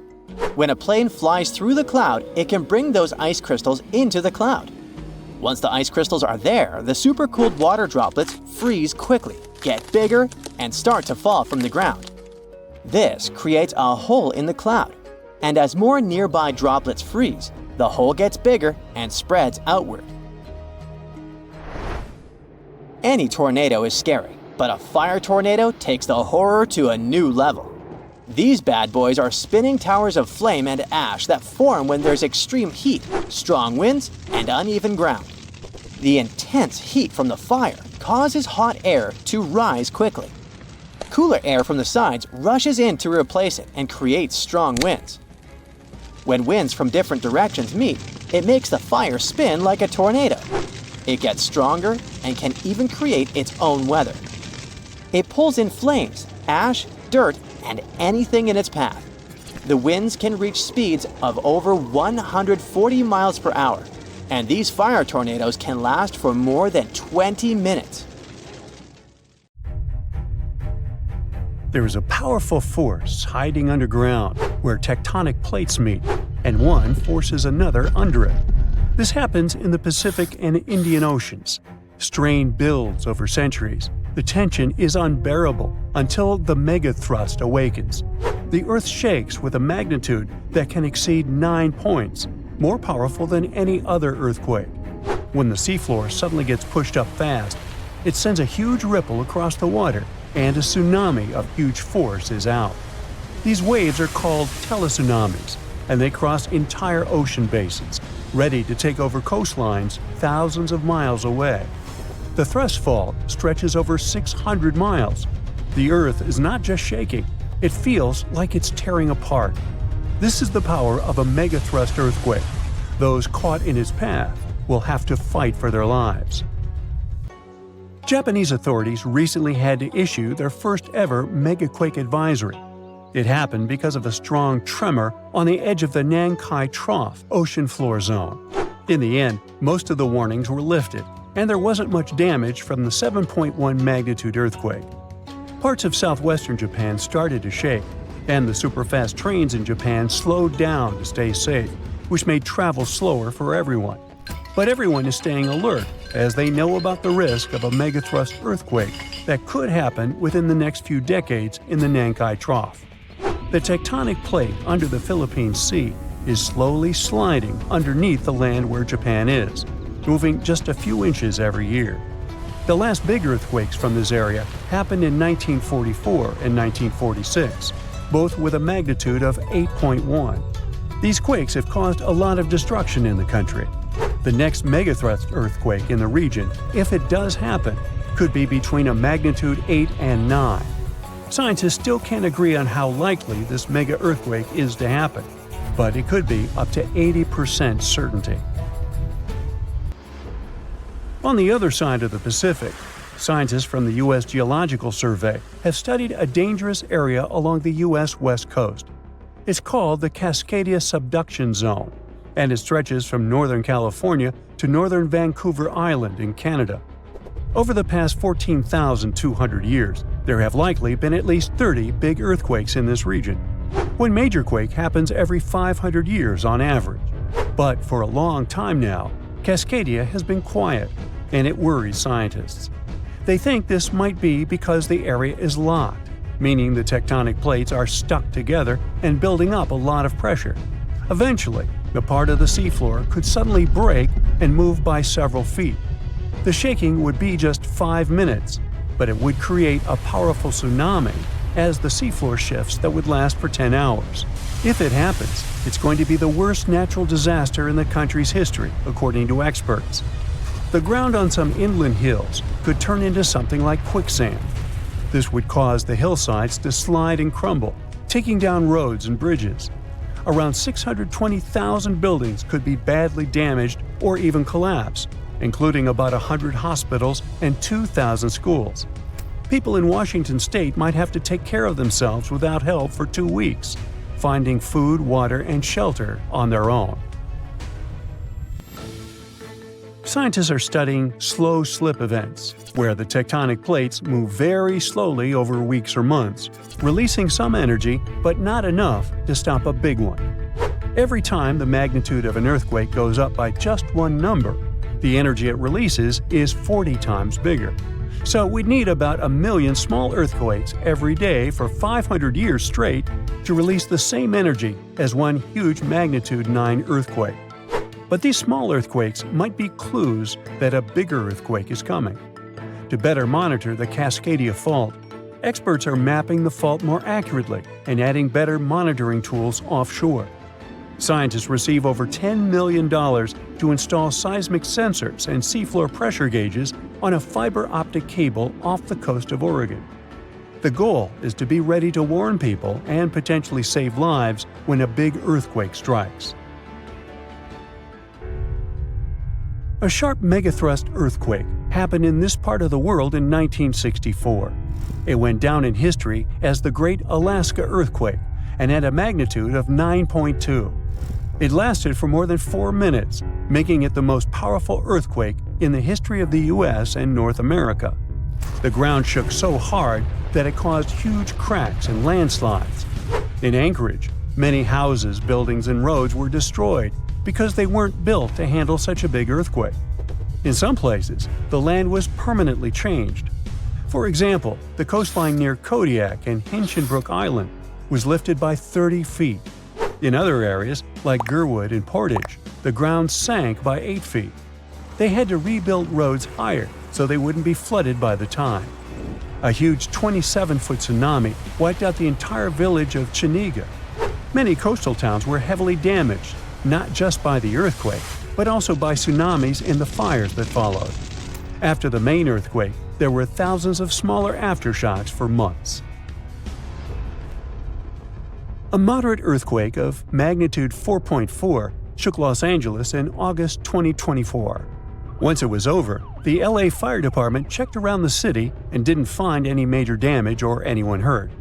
When a plane flies through the cloud, it can bring those ice crystals into the cloud. Once the ice crystals are there, the supercooled water droplets freeze quickly, get bigger, and start to fall from the ground. This creates a hole in the cloud, and as more nearby droplets freeze, the hole gets bigger and spreads outward. Any tornado is scary, but a fire tornado takes the horror to a new level. These bad boys are spinning towers of flame and ash that form when there's extreme heat, strong winds, and uneven ground. The intense heat from the fire causes hot air to rise quickly. Cooler air from the sides rushes in to replace it and creates strong winds. When winds from different directions meet, it makes the fire spin like a tornado. It gets stronger and can even create its own weather. It pulls in flames, ash, dirt, and anything in its path. The winds can reach speeds of over 140 miles per hour, and these fire tornadoes can last for more than 20 minutes. There is a powerful force hiding underground where tectonic plates meet, and one forces another under it. This happens in the Pacific and Indian Oceans. Strain builds over centuries. The tension is unbearable until the megathrust awakens. The Earth shakes with a magnitude that can exceed 9 points, more powerful than any other earthquake. When the seafloor suddenly gets pushed up fast, it sends a huge ripple across the water, and a tsunami of huge force is out. These waves are called teletsunamis, and they cross entire ocean basins, ready to take over coastlines thousands of miles away. The thrust fault stretches over 600 miles. The Earth is not just shaking, it feels like it's tearing apart. This is the power of a megathrust earthquake. Those caught in its path will have to fight for their lives. Japanese authorities recently had to issue their first ever megaquake advisory. It happened because of a strong tremor on the edge of the Nankai Trough ocean floor zone. In the end, most of the warnings were lifted, and there wasn't much damage from the 7.1 magnitude earthquake. Parts of southwestern Japan started to shake, and the superfast trains in Japan slowed down to stay safe, which made travel slower for everyone. But everyone is staying alert as they know about the risk of a megathrust earthquake that could happen within the next few decades in the Nankai Trough. The tectonic plate under the Philippine Sea is slowly sliding underneath the land where Japan is, moving just a few inches every year. The last big earthquakes from this area happened in 1944 and 1946, both with a magnitude of 8.1. These quakes have caused a lot of destruction in the country. The next megathrust earthquake in the region, if it does happen, could be between a magnitude 8 and 9. Scientists still can't agree on how likely this mega earthquake is to happen, but it could be up to 80% certainty. On the other side of the Pacific, scientists from the U.S. Geological Survey have studied a dangerous area along the U.S. West Coast. It's called the Cascadia Subduction Zone, and it stretches from northern California to northern Vancouver Island in Canada. Over the past 14,200 years, there have likely been at least 30 big earthquakes in this region. One major quake happens every 500 years on average. But for a long time now, Cascadia has been quiet, and it worries scientists. They think this might be because the area is locked, meaning the tectonic plates are stuck together and building up a lot of pressure. Eventually, the part of the seafloor could suddenly break and move by several feet. The shaking would be just 5 minutes, but it would create a powerful tsunami as the seafloor shifts that would last for 10 hours. If it happens, it's going to be the worst natural disaster in the country's history, according to experts. The ground on some inland hills could turn into something like quicksand. This would cause the hillsides to slide and crumble, taking down roads and bridges. Around 620,000 buildings could be badly damaged or even collapse, including about 100 hospitals and 2,000 schools. People in Washington state might have to take care of themselves without help for 2 weeks, finding food, water, and shelter on their own. Scientists are studying slow slip events, where the tectonic plates move very slowly over weeks or months, releasing some energy but not enough to stop a big one. Every time the magnitude of an earthquake goes up by just one number, the energy it releases is 40 times bigger. So we'd need about 1 million small earthquakes every day for 500 years straight to release the same energy as one huge magnitude 9 earthquake. But these small earthquakes might be clues that a bigger earthquake is coming. To better monitor the Cascadia Fault, experts are mapping the fault more accurately and adding better monitoring tools offshore. Scientists receive over $10 million to install seismic sensors and seafloor pressure gauges on a fiber optic cable off the coast of Oregon. The goal is to be ready to warn people and potentially save lives when a big earthquake strikes. A sharp megathrust earthquake happened in this part of the world in 1964. It went down in history as the Great Alaska Earthquake and had a magnitude of 9.2. It lasted for more than 4 minutes, making it the most powerful earthquake in the history of the U.S. and North America. The ground shook so hard that it caused huge cracks and landslides. In Anchorage, many houses, buildings, and roads were destroyed because they weren't built to handle such a big earthquake. In some places, the land was permanently changed. For example, the coastline near Kodiak and Hinchinbrook Island was lifted by 30 feet. In other areas, like Gerwood and Portage, the ground sank by 8 feet. They had to rebuild roads higher so they wouldn't be flooded by the time. A huge 27-foot tsunami wiped out the entire village of Chiniga. Many coastal towns were heavily damaged, not just by the earthquake, but also by tsunamis and the fires that followed. After the main earthquake, there were thousands of smaller aftershocks for months. A moderate earthquake of magnitude 4.4 shook Los Angeles in August 2024. Once it was over, the LA Fire Department checked around the city and didn't find any major damage or anyone hurt.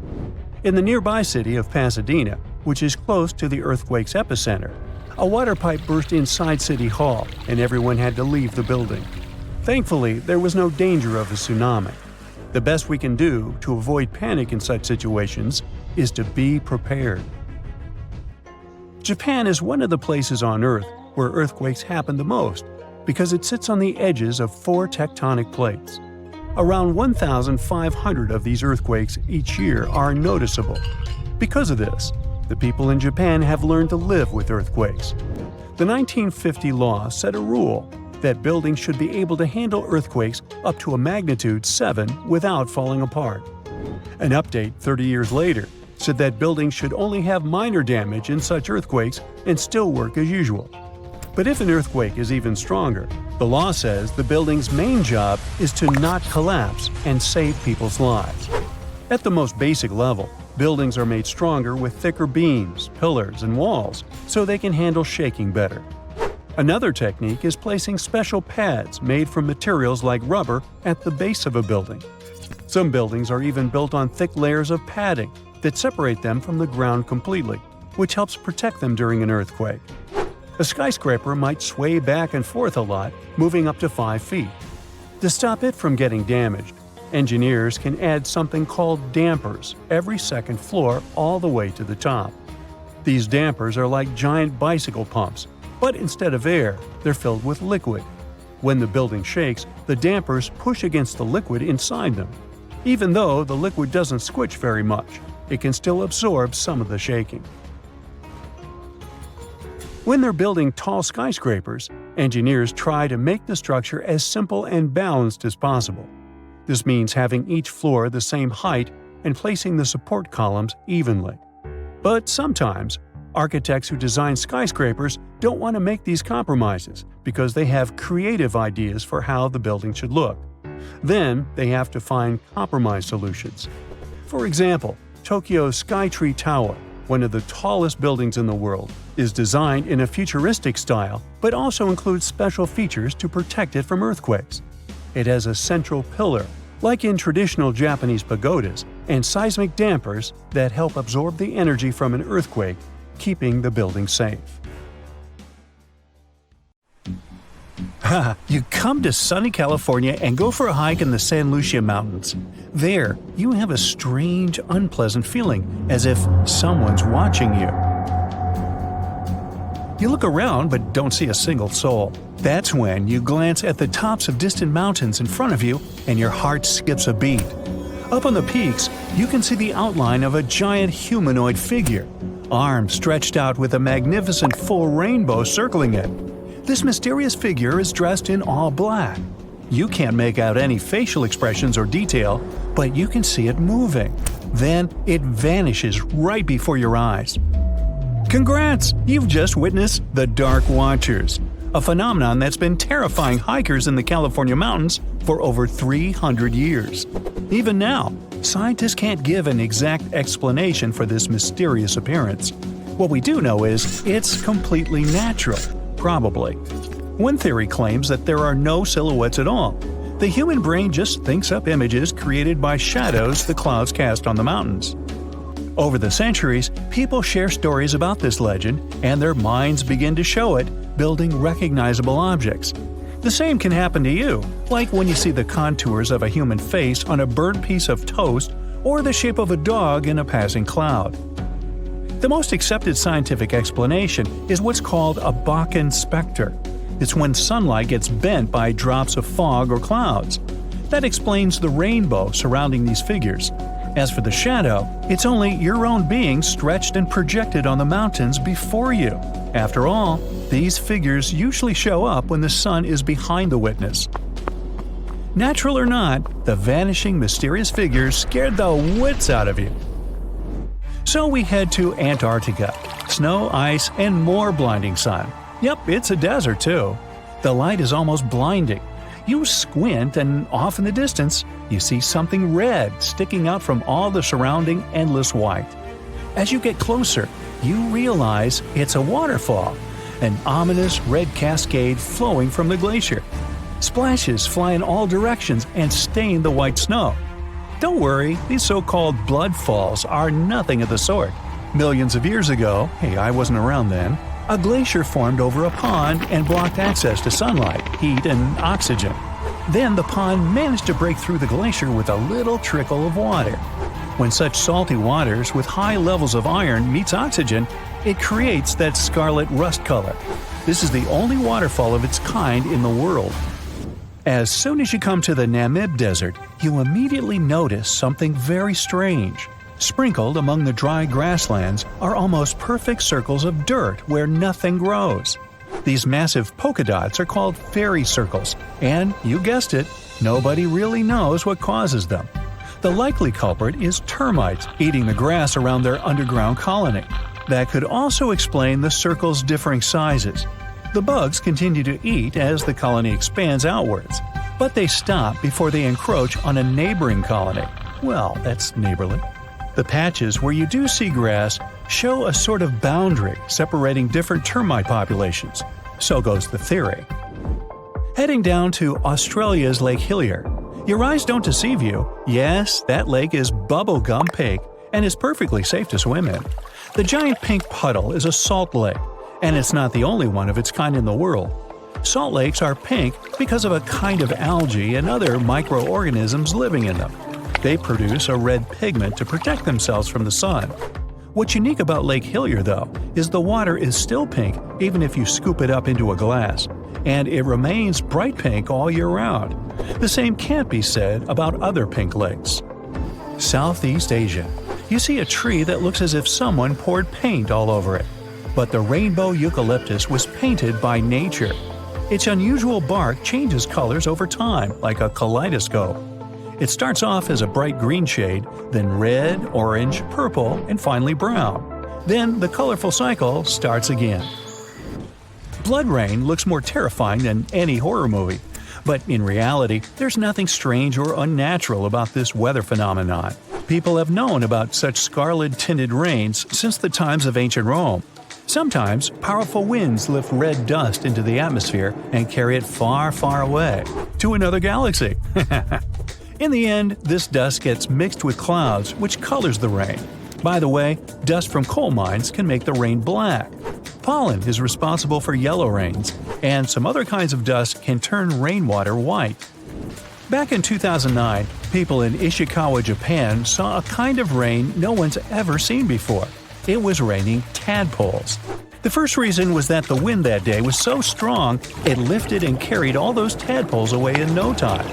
In the nearby city of Pasadena, which is close to the earthquake's epicenter, a water pipe burst inside City Hall and everyone had to leave the building. Thankfully, there was no danger of a tsunami. The best we can do to avoid panic in such situations is to be prepared. Japan is one of the places on Earth where earthquakes happen the most because it sits on the edges of 4 tectonic plates. Around 1,500 of these earthquakes each year are noticeable. Because of this, the people in Japan have learned to live with earthquakes. The 1950 law set a rule that buildings should be able to handle earthquakes up to a magnitude 7 without falling apart. An update 30 years later said that buildings should only have minor damage in such earthquakes and still work as usual. But if an earthquake is even stronger, the law says the building's main job is to not collapse and save people's lives. At the most basic level, buildings are made stronger with thicker beams, pillars, and walls so they can handle shaking better. Another technique is placing special pads made from materials like rubber at the base of a building. Some buildings are even built on thick layers of padding that separate them from the ground completely, which helps protect them during an earthquake. A skyscraper might sway back and forth a lot, moving up to 5 feet. To stop it from getting damaged, engineers can add something called dampers every second floor all the way to the top. These dampers are like giant bicycle pumps, but instead of air, they're filled with liquid. When the building shakes, the dampers push against the liquid inside them. Even though the liquid doesn't squish very much, it can still absorb some of the shaking. When they're building tall skyscrapers, engineers try to make the structure as simple and balanced as possible. This means having each floor the same height and placing the support columns evenly. But sometimes, architects who design skyscrapers don't want to make these compromises because they have creative ideas for how the building should look. Then they have to find compromise solutions. For example, Tokyo's Skytree Tower, one of the tallest buildings in the world, is designed in a futuristic style but also includes special features to protect it from earthquakes. It has a central pillar, like in traditional Japanese pagodas, and seismic dampers that help absorb the energy from an earthquake, keeping the building safe. You come to sunny California and go for a hike in the San Lucia Mountains. There, you have a strange, unpleasant feeling, as if someone's watching you. You look around but don't see a single soul. That's when you glance at the tops of distant mountains in front of you and your heart skips a beat. Up on the peaks, you can see the outline of a giant humanoid figure, arms stretched out with a magnificent full rainbow circling it. This mysterious figure is dressed in all black. You can't make out any facial expressions or detail, but you can see it moving. Then it vanishes right before your eyes. Congrats! You've just witnessed the Dark Watchers, a phenomenon that's been terrifying hikers in the California mountains for over 300 years. Even now, scientists can't give an exact explanation for this mysterious appearance. What we do know is it's completely natural, probably. One theory claims that there are no silhouettes at all. The human brain just thinks up images created by shadows the clouds cast on the mountains. Over the centuries, people share stories about this legend, and their minds begin to show it, building recognizable objects. The same can happen to you, like when you see the contours of a human face on a burnt piece of toast or the shape of a dog in a passing cloud. The most accepted scientific explanation is what's called a Bakken specter. It's when sunlight gets bent by drops of fog or clouds. That explains the rainbow surrounding these figures. As for the shadow, it's only your own being stretched and projected on the mountains before you. After all, these figures usually show up when the sun is behind the witness. Natural or not, the vanishing mysterious figures scared the wits out of you. So we head to Antarctica. Snow, ice, and more blinding sun. Yep, it's a desert too. The light is almost blinding. You squint and off in the distance, you see something red sticking out from all the surrounding endless white. As you get closer, you realize it's a waterfall, an ominous red cascade flowing from the glacier. Splashes fly in all directions and stain the white snow. Don't worry, these so-called blood falls are nothing of the sort. Millions of years ago, hey, I wasn't around then, a glacier formed over a pond and blocked access to sunlight, heat, and oxygen. Then the pond managed to break through the glacier with a little trickle of water. When such salty waters with high levels of iron meets oxygen, it creates that scarlet rust color. This is the only waterfall of its kind in the world. As soon as you come to the Namib Desert, you immediately notice something very strange. Sprinkled among the dry grasslands are almost perfect circles of dirt where nothing grows. These massive polka dots are called fairy circles, and, you guessed it, nobody really knows what causes them. The likely culprit is termites eating the grass around their underground colony. That could also explain the circles' differing sizes. The bugs continue to eat as the colony expands outwards, but they stop before they encroach on a neighboring colony. Well, that's neighborly. The patches where you do see grass show a sort of boundary separating different termite populations. So goes the theory. Heading down to Australia's Lake Hillier. Your eyes don't deceive you. Yes, that lake is bubblegum pink and is perfectly safe to swim in. The giant pink puddle is a salt lake, and it's not the only one of its kind in the world. Salt lakes are pink because of a kind of algae and other microorganisms living in them. They produce a red pigment to protect themselves from the sun. What's unique about Lake Hillier, though, is the water is still pink even if you scoop it up into a glass, and it remains bright pink all year round. The same can't be said about other pink lakes. Southeast Asia. You see a tree that looks as if someone poured paint all over it. But the rainbow eucalyptus was painted by nature. Its unusual bark changes colors over time, like a kaleidoscope. It starts off as a bright green shade, then red, orange, purple, and finally brown. Then the colorful cycle starts again. Blood rain looks more terrifying than any horror movie. But in reality, there's nothing strange or unnatural about this weather phenomenon. People have known about such scarlet-tinted rains since the times of ancient Rome. Sometimes, powerful winds lift red dust into the atmosphere and carry it far, far away, to another galaxy. In the end, this dust gets mixed with clouds, which colors the rain. By the way, dust from coal mines can make the rain black. Pollen is responsible for yellow rains, and some other kinds of dust can turn rainwater white. Back in 2009, people in Ishikawa, Japan saw a kind of rain no one's ever seen before. It was raining tadpoles. The first reason was that the wind that day was so strong, it lifted and carried all those tadpoles away in no time.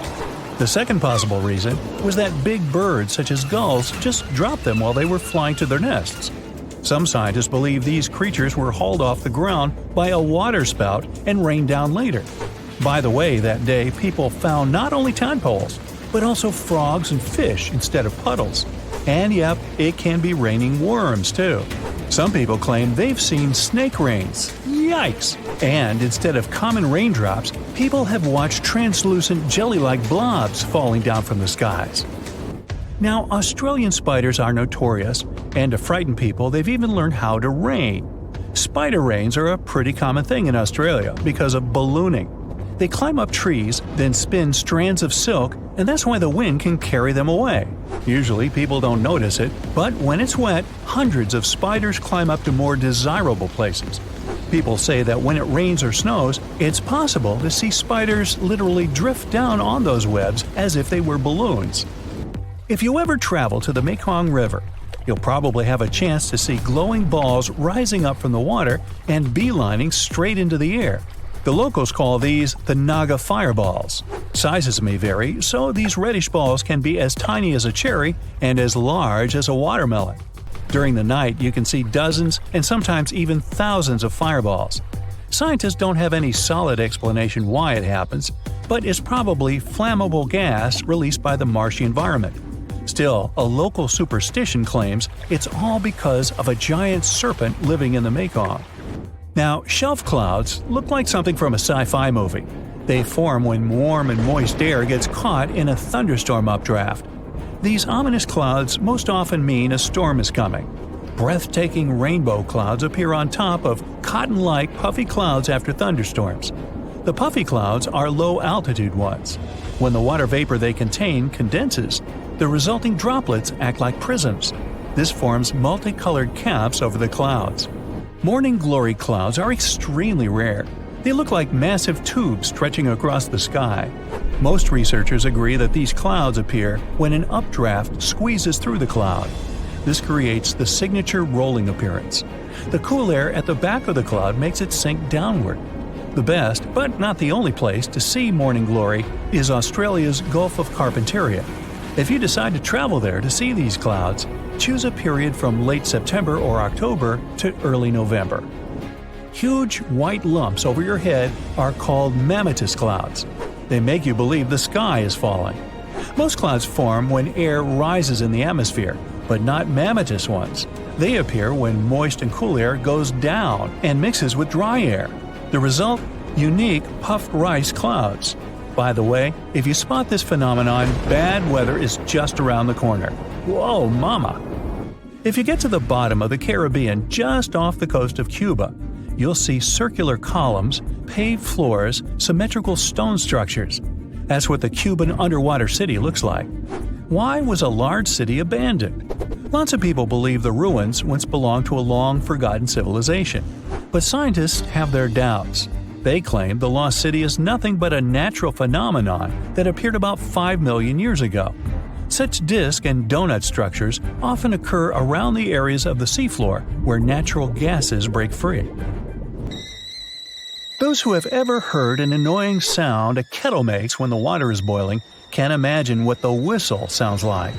The second possible reason was that big birds such as gulls just dropped them while they were flying to their nests. Some scientists believe these creatures were hauled off the ground by a waterspout and rained down later. By the way, that day people found not only tadpoles, but also frogs and fish instead of puddles. And yep, it can be raining worms too. Some people claim they've seen snake rains. Yikes! And instead of common raindrops, people have watched translucent jelly-like blobs falling down from the skies. Now, Australian spiders are notorious, and to frighten people, they've even learned how to rain. Spider rains are a pretty common thing in Australia because of ballooning. They climb up trees, then spin strands of silk, and that's why the wind can carry them away. Usually people don't notice it, but when it's wet, hundreds of spiders climb up to more desirable places. People say that when it rains or snows, it's possible to see spiders literally drift down on those webs as if they were balloons. If you ever travel to the Mekong River, you'll probably have a chance to see glowing balls rising up from the water and beelining straight into the air. The locals call these the Naga fireballs. Sizes may vary, so these reddish balls can be as tiny as a cherry and as large as a watermelon. During the night, you can see dozens and sometimes even thousands of fireballs. Scientists don't have any solid explanation why it happens, but it's probably flammable gas released by the marshy environment. Still, a local superstition claims it's all because of a giant serpent living in the Mekong. Now, shelf clouds look like something from a sci-fi movie. They form when warm and moist air gets caught in a thunderstorm updraft. These ominous clouds most often mean a storm is coming. Breathtaking rainbow clouds appear on top of cotton-like puffy clouds after thunderstorms. The puffy clouds are low-altitude ones. When the water vapor they contain condenses, the resulting droplets act like prisms. This forms multicolored caps over the clouds. Morning glory clouds are extremely rare. They look like massive tubes stretching across the sky. Most researchers agree that these clouds appear when an updraft squeezes through the cloud. This creates the signature rolling appearance. The cool air at the back of the cloud makes it sink downward. The best, but not the only place to see morning glory is Australia's Gulf of Carpentaria. If you decide to travel there to see these clouds, choose a period from late September or October to early November. Huge white lumps over your head are called mammatus clouds. They make you believe the sky is falling. Most clouds form when air rises in the atmosphere, but not mammatus ones. They appear when moist and cool air goes down and mixes with dry air. The result? Unique puffed rice clouds. By the way, if you spot this phenomenon, bad weather is just around the corner. Whoa, mama! If you get to the bottom of the Caribbean just off the coast of Cuba, you'll see circular columns, paved floors, symmetrical stone structures. That's what the Cuban underwater city looks like. Why was a large city abandoned? Lots of people believe the ruins once belonged to a long-forgotten civilization. But scientists have their doubts. They claim the lost city is nothing but a natural phenomenon that appeared about 5 million years ago. Such disk and donut structures often occur around the areas of the seafloor where natural gases break free. Those who have ever heard an annoying sound a kettle makes when the water is boiling can imagine what the whistle sounds like.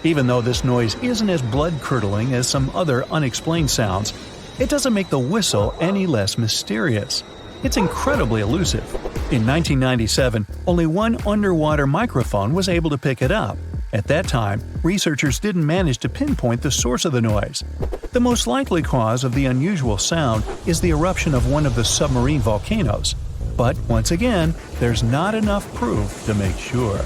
Even though this noise isn't as blood-curdling as some other unexplained sounds, it doesn't make the whistle any less mysterious. It's incredibly elusive. In 1997, only one underwater microphone was able to pick it up. At that time, researchers didn't manage to pinpoint the source of the noise. The most likely cause of the unusual sound is the eruption of one of the submarine volcanoes. But once again, there's not enough proof to make sure.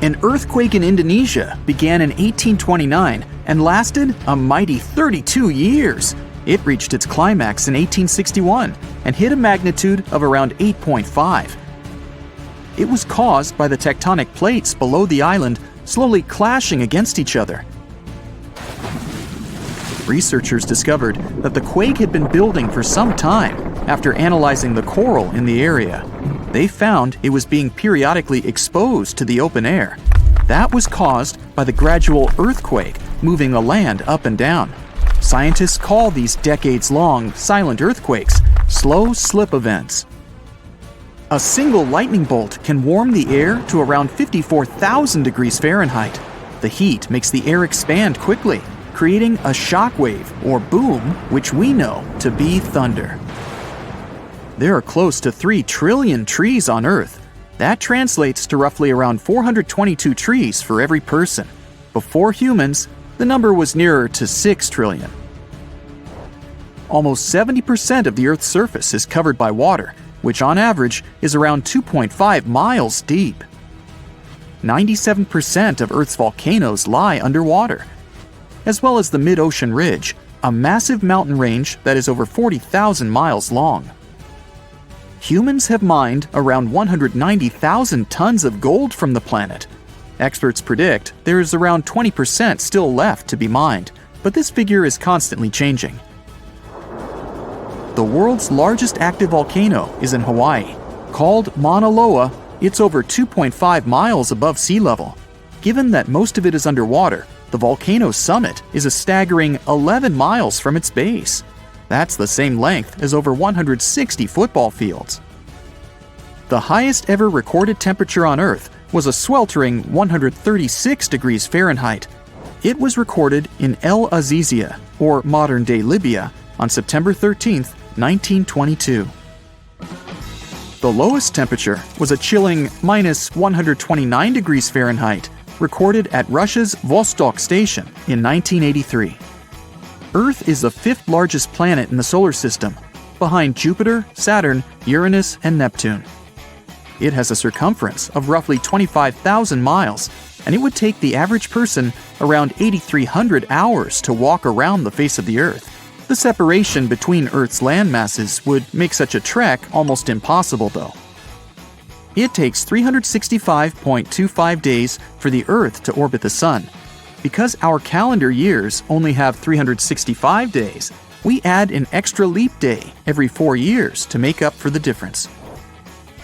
An earthquake in Indonesia began in 1829 and lasted a mighty 32 years. It reached its climax in 1861 and hit a magnitude of around 8.5. It was caused by the tectonic plates below the island slowly clashing against each other. Researchers discovered that the quake had been building for some time after analyzing the coral in the area. They found it was being periodically exposed to the open air. That was caused by the gradual earthquake moving the land up and down. Scientists call these decades-long silent earthquakes slow slip events. A single lightning bolt can warm the air to around 54,000 degrees Fahrenheit. The heat makes the air expand quickly, creating a shock wave or boom, which we know to be thunder. There are close to 3 trillion trees on Earth. That translates to roughly around 422 trees for every person. Before humans, the number was nearer to 6 trillion. Almost 70% of the Earth's surface is covered by water, which on average is around 2.5 miles deep. 97% of Earth's volcanoes lie underwater, as well as the mid-ocean ridge, a massive mountain range that is over 40,000 miles long. Humans have mined around 190,000 tons of gold from the planet. Experts predict there is around 20% still left to be mined, but this figure is constantly changing. The world's largest active volcano is in Hawaii. Called Mauna Loa, it's over 2.5 miles above sea level. Given that most of it is underwater, the volcano's summit is a staggering 11 miles from its base. That's the same length as over 160 football fields. The highest ever recorded temperature on Earth was a sweltering 136 degrees Fahrenheit. It was recorded in El Azizia, or modern-day Libya, on September 13, 1922. The lowest temperature was a chilling minus 129 degrees Fahrenheit, recorded at Russia's Vostok station in 1983. Earth is the 5th largest planet in the solar system, behind Jupiter, Saturn, Uranus, and Neptune. It has a circumference of roughly 25,000 miles, and it would take the average person around 8,300 hours to walk around the face of the Earth. The separation between Earth's land masses would make such a trek almost impossible, though. It takes 365.25 days for the Earth to orbit the Sun. Because our calendar years only have 365 days, we add an extra leap day every 4 years to make up for the difference.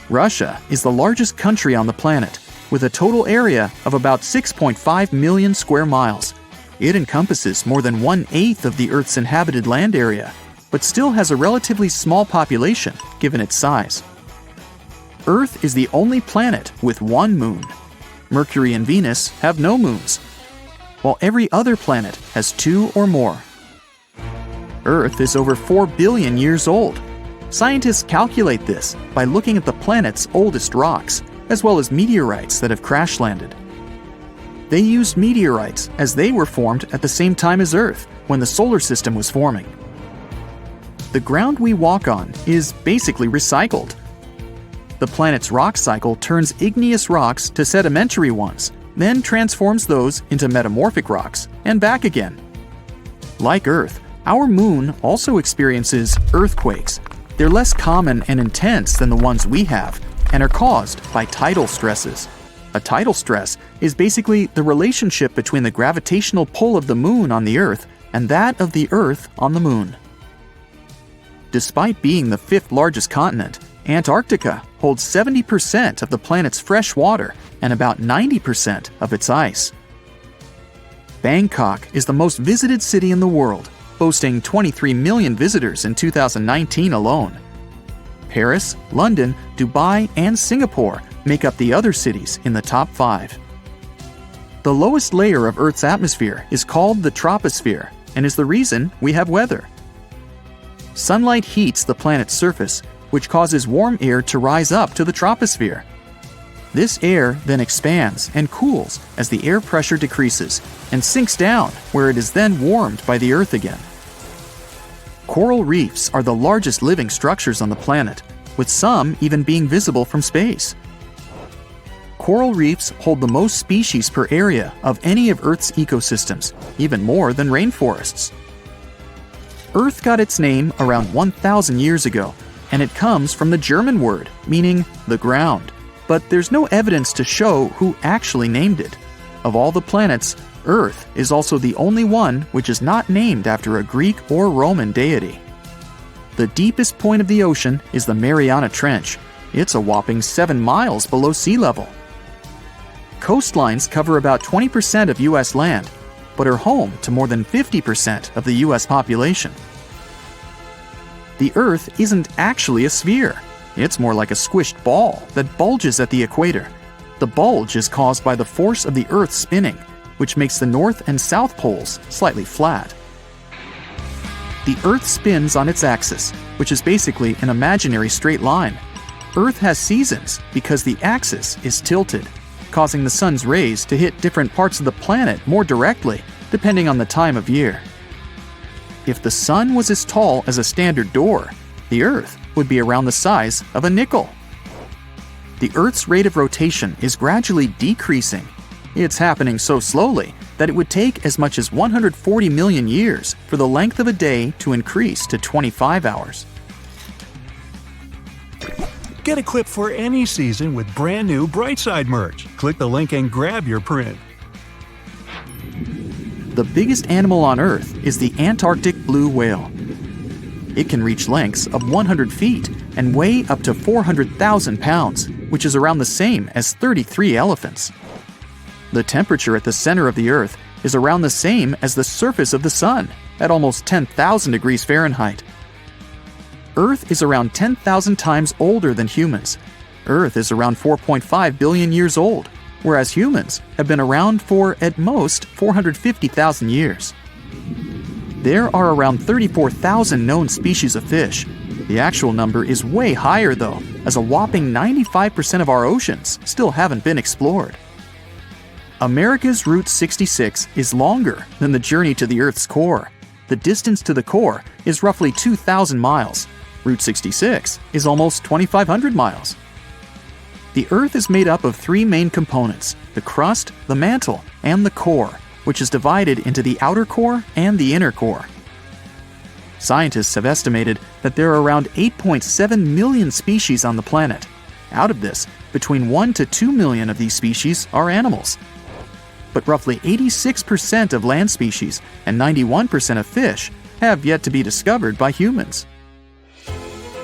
Russia is the largest country on the planet, with a total area of about 6.5 million square miles. It encompasses more than 1/8 of the Earth's inhabited land area, but still has a relatively small population given its size. Earth is the only planet with one moon. Mercury and Venus have no moons, while every other planet has 2 or more. Earth is over 4 billion years old. Scientists calculate this by looking at the planet's oldest rocks, as well as meteorites that have crash-landed. They used meteorites as they were formed at the same time as Earth, when the solar system was forming. The ground we walk on is basically recycled. The planet's rock cycle turns igneous rocks to sedimentary ones, then transforms those into metamorphic rocks, and back again. Like Earth, our moon also experiences earthquakes. They're less common and intense than the ones we have, and are caused by tidal stresses. A tidal stress is basically the relationship between the gravitational pull of the moon on the Earth and that of the Earth on the moon. Despite being the 5th largest continent, Antarctica holds 70% of the planet's fresh water and about 90% of its ice. Bangkok is the most visited city in the world, boasting 23 million visitors in 2019 alone. Paris, London, Dubai, and Singapore make up the other cities in the top 5. The lowest layer of Earth's atmosphere is called the troposphere and is the reason we have weather. Sunlight heats the planet's surface, which causes warm air to rise up to the troposphere. This air then expands and cools as the air pressure decreases and sinks down, where it is then warmed by the Earth again. Coral reefs are the largest living structures on the planet, with some even being visible from space. Coral reefs hold the most species per area of any of Earth's ecosystems, even more than rainforests. Earth got its name around 1,000 years ago, and it comes from the German word meaning the ground, but there's no evidence to show who actually named it. Of all the planets, Earth is also the only one which is not named after a Greek or Roman deity. The deepest point of the ocean is the Mariana Trench. It's a whopping 7 miles below sea level. Coastlines cover about 20% of U.S. land, but are home to more than 50% of the U.S. population. The Earth isn't actually a sphere. It's more like a squished ball that bulges at the equator. The bulge is caused by the force of the Earth spinning, which makes the north and south poles slightly flat. The Earth spins on its axis, which is basically an imaginary straight line. Earth has seasons because the axis is tilted, causing the sun's rays to hit different parts of the planet more directly, depending on the time of year. If the sun was as tall as a standard door, the Earth would be around the size of a nickel. The Earth's rate of rotation is gradually decreasing. It's happening so slowly that it would take as much as 140 million years for the length of a day to increase to 25 hours. Get equipped for any season with brand new Brightside merch. Click the link and grab your print. The biggest animal on Earth is the Antarctic blue whale. It can reach lengths of 100 feet and weigh up to 400,000 pounds, which is around the same as 33 elephants. The temperature at the center of the Earth is around the same as the surface of the Sun, at almost 10,000 degrees Fahrenheit. Earth is around 10,000 times older than humans. Earth is around 4.5 billion years old, whereas humans have been around for, at most, 450,000 years. There are around 34,000 known species of fish. The actual number is way higher though, as a whopping 95% of our oceans still haven't been explored. America's Route 66 is longer than the journey to the Earth's core. The distance to the core is roughly 2,000 miles. Route 66 is almost 2,500 miles. The Earth is made up of 3 main components: the crust, the mantle, and the core, which is divided into the outer core and the inner core. Scientists have estimated that there are around 8.7 million species on the planet. Out of this, between 1 to 2 million of these species are animals. But roughly 86% of land species and 91% of fish have yet to be discovered by humans.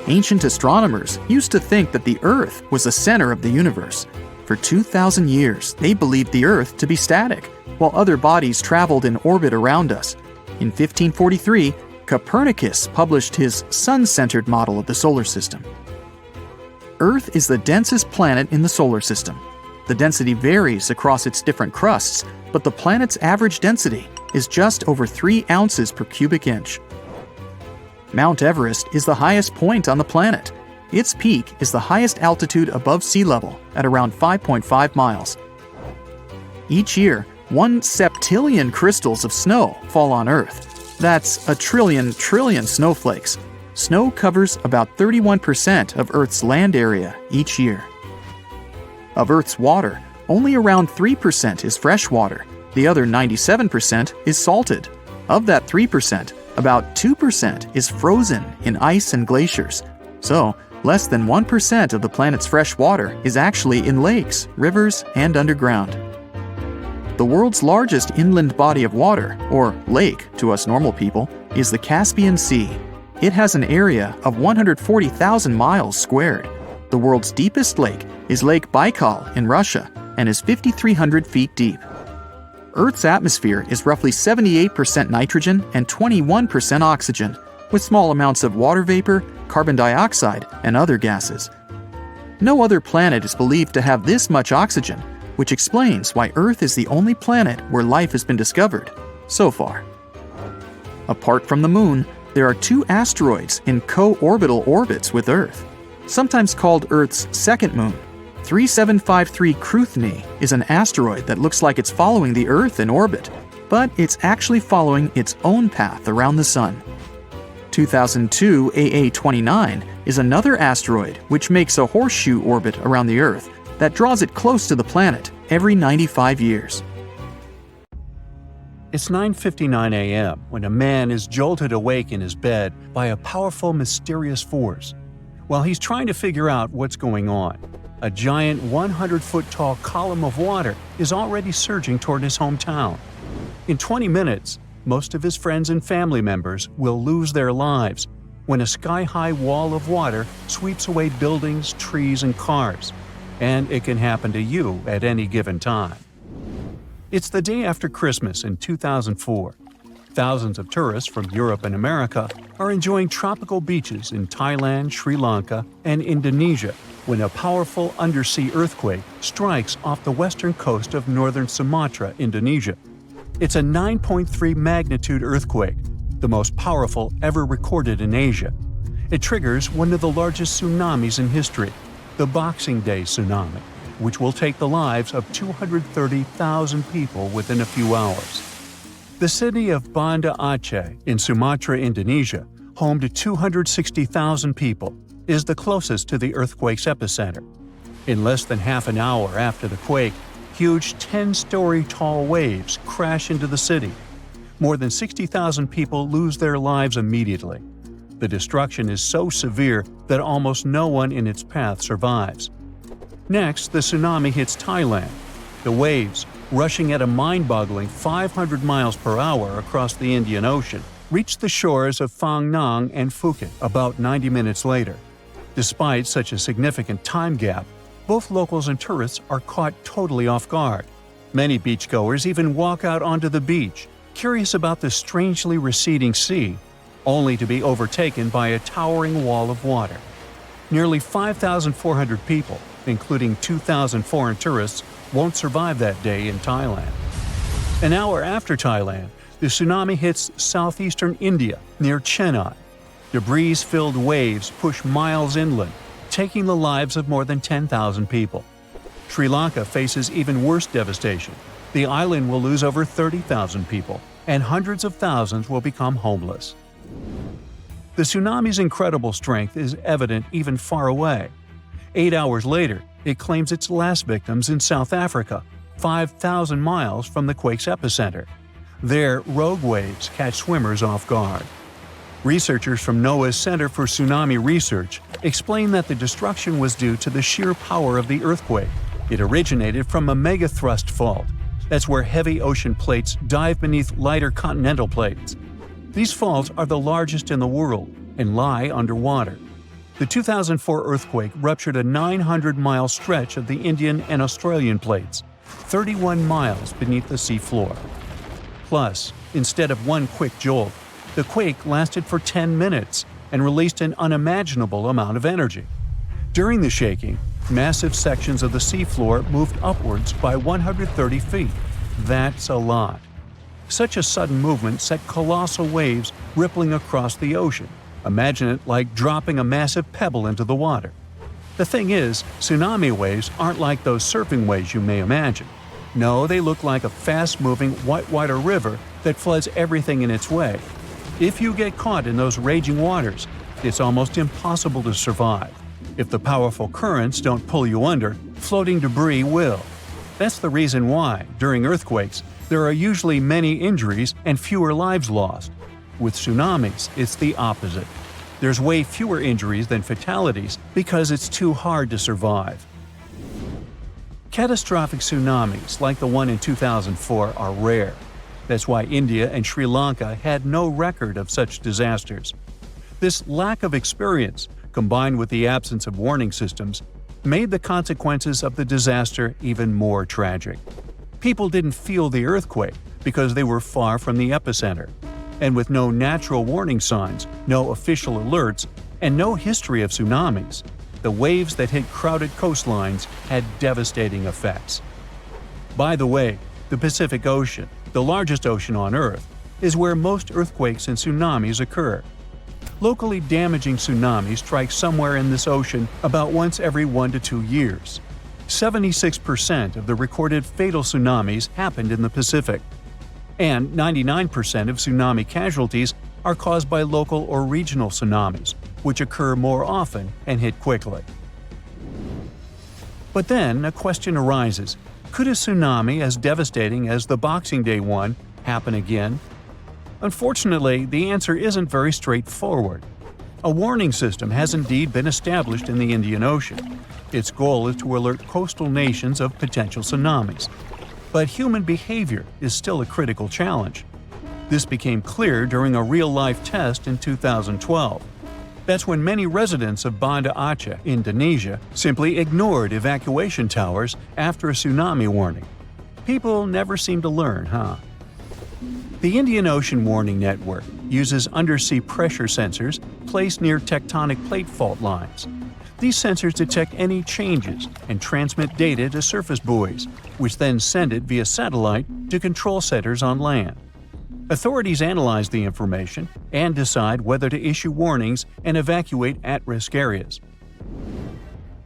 Ancient astronomers used to think that the Earth was the center of the universe. For 2,000 years, they believed the Earth to be static, while other bodies traveled in orbit around us. In 1543, Copernicus published his sun-centered model of the solar system. Earth is the densest planet in the solar system. The density varies across its different crusts, but the planet's average density is just over 3 ounces per cubic inch. Mount Everest is the highest point on the planet. Its peak is the highest altitude above sea level at around 5.5 miles. Each year, 1 septillion crystals of snow fall on Earth. That's a trillion snowflakes. Snow covers about 31% of Earth's land area each year. Of Earth's water, only around 3% is fresh water. The other 97% is salted. Of that 3%, about 2% is frozen in ice and glaciers. So, less than 1% of the planet's fresh water is actually in lakes, rivers, and underground. The world's largest inland body of water, or lake to us normal people, is the Caspian Sea. It has an area of 140,000 miles squared. The world's deepest lake is Lake Baikal in Russia and is 5,300 feet deep. Earth's atmosphere is roughly 78% nitrogen and 21% oxygen, with small amounts of water vapor, carbon dioxide, and other gases. No other planet is believed to have this much oxygen, which explains why Earth is the only planet where life has been discovered so far. Apart from the Moon, there are 2 asteroids in co-orbital orbits with Earth, sometimes called Earth's second moon. 3753 Cruithne is an asteroid that looks like it's following the Earth in orbit, but it's actually following its own path around the Sun. 2002 AA29 is another asteroid which makes a horseshoe orbit around the Earth that draws it close to the planet every 95 years. It's 9:59 a.m. when a man is jolted awake in his bed by a powerful, mysterious force. While he's trying to figure out what's going on, a giant 100-foot-tall column of water is already surging toward his hometown. In 20 minutes, most of his friends and family members will lose their lives when a sky-high wall of water sweeps away buildings, trees, and cars. And it can happen to you at any given time. It's the day after Christmas in 2004. Thousands of tourists from Europe and America are enjoying tropical beaches in Thailand, Sri Lanka, and Indonesia when a powerful undersea earthquake strikes off the western coast of northern Sumatra, Indonesia. It's a 9.3 magnitude earthquake, the most powerful ever recorded in Asia. It triggers one of the largest tsunamis in history, the Boxing Day tsunami, which will take the lives of 230,000 people within a few hours. The city of Banda Aceh in Sumatra, Indonesia, home to 260,000 people, is the closest to the earthquake's epicenter. In less than half an hour after the quake, huge 10-story tall waves crash into the city. More than 60,000 people lose their lives immediately. The destruction is so severe that almost no one in its path survives. Next, the tsunami hits Thailand. The waves, rushing at a mind-boggling 500 miles per hour across the Indian Ocean, reach the shores of Phang Nang and Phuket about 90 minutes later. Despite such a significant time gap, both locals and tourists are caught totally off guard. Many beachgoers even walk out onto the beach, curious about the strangely receding sea, only to be overtaken by a towering wall of water. Nearly 5,400 people, including 2,000 foreign tourists, won't survive that day in Thailand. An hour after Thailand, the tsunami hits southeastern India near Chennai. Debris-filled waves push miles inland, taking the lives of more than 10,000 people. Sri Lanka faces even worse devastation. The island will lose over 30,000 people, and hundreds of thousands will become homeless. The tsunami's incredible strength is evident even far away. 8 hours later, it claims its last victims in South Africa, 5,000 miles from the quake's epicenter. There, rogue waves catch swimmers off guard. Researchers from NOAA's Center for Tsunami Research explain that the destruction was due to the sheer power of the earthquake. It originated from a megathrust fault. That's where heavy ocean plates dive beneath lighter continental plates. These faults are the largest in the world and lie underwater. The 2004 earthquake ruptured a 900-mile stretch of the Indian and Australian plates, 31 miles beneath the seafloor. Plus, instead of one quick jolt, the quake lasted for 10 minutes and released an unimaginable amount of energy. During the shaking, massive sections of the seafloor moved upwards by 130 feet. That's a lot. Such a sudden movement set colossal waves rippling across the ocean. Imagine it like dropping a massive pebble into the water. The thing is, tsunami waves aren't like those surfing waves you may imagine. No, they look like a fast-moving whitewater river that floods everything in its way. If you get caught in those raging waters, it's almost impossible to survive. If the powerful currents don't pull you under, floating debris will. That's the reason why, during earthquakes, there are usually many injuries and fewer lives lost. With tsunamis, it's the opposite. There's way fewer injuries than fatalities because it's too hard to survive. Catastrophic tsunamis like the one in 2004 are rare. That's why India and Sri Lanka had no record of such disasters. This lack of experience, combined with the absence of warning systems, made the consequences of the disaster even more tragic. People didn't feel the earthquake because they were far from the epicenter. And with no natural warning signs, no official alerts, and no history of tsunamis, the waves that hit crowded coastlines had devastating effects. By the way, the Pacific Ocean, the largest ocean on Earth, is where most earthquakes and tsunamis occur. Locally damaging tsunamis strike somewhere in this ocean about once every 1 to 2 years. 76% of the recorded fatal tsunamis happened in the Pacific, and 99% of tsunami casualties are caused by local or regional tsunamis, which occur more often and hit quickly. But then a question arises: could a tsunami as devastating as the Boxing Day one happen again? Unfortunately, the answer isn't very straightforward. A warning system has indeed been established in the Indian Ocean. Its goal is to alert coastal nations of potential tsunamis. But human behavior is still a critical challenge. This became clear during a real-life test in 2012. That's when many residents of Banda Aceh, Indonesia, simply ignored evacuation towers after a tsunami warning. People never seem to learn, huh? The Indian Ocean Warning Network uses undersea pressure sensors placed near tectonic plate fault lines. These sensors detect any changes and transmit data to surface buoys, which then send it via satellite to control centers on land. Authorities analyze the information and decide whether to issue warnings and evacuate at-risk areas.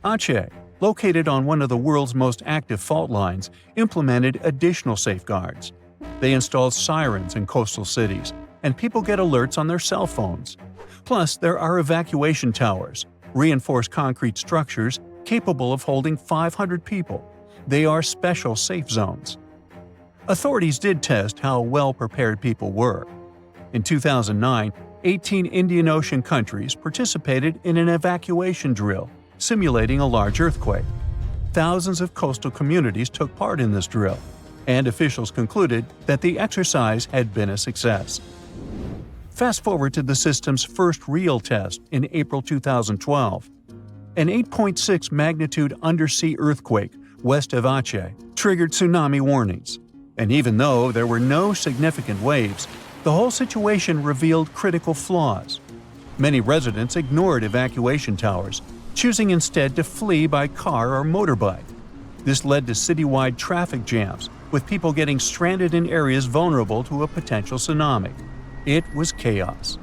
Aceh, located on one of the world's most active fault lines, implemented additional safeguards. They installed sirens in coastal cities, and people get alerts on their cell phones. Plus, there are evacuation towers, reinforced concrete structures capable of holding 500 people. They are special safe zones. Authorities did test how well prepared people were. In 2009, 18 Indian Ocean countries participated in an evacuation drill, simulating a large earthquake. Thousands of coastal communities took part in this drill, and officials concluded that the exercise had been a success. Fast forward to the system's first real test in April 2012. An 8.6 magnitude undersea earthquake west of Aceh triggered tsunami warnings. And even though there were no significant waves, the whole situation revealed critical flaws. Many residents ignored evacuation towers, choosing instead to flee by car or motorbike. This led to citywide traffic jams, with people getting stranded in areas vulnerable to a potential tsunami. It was chaos.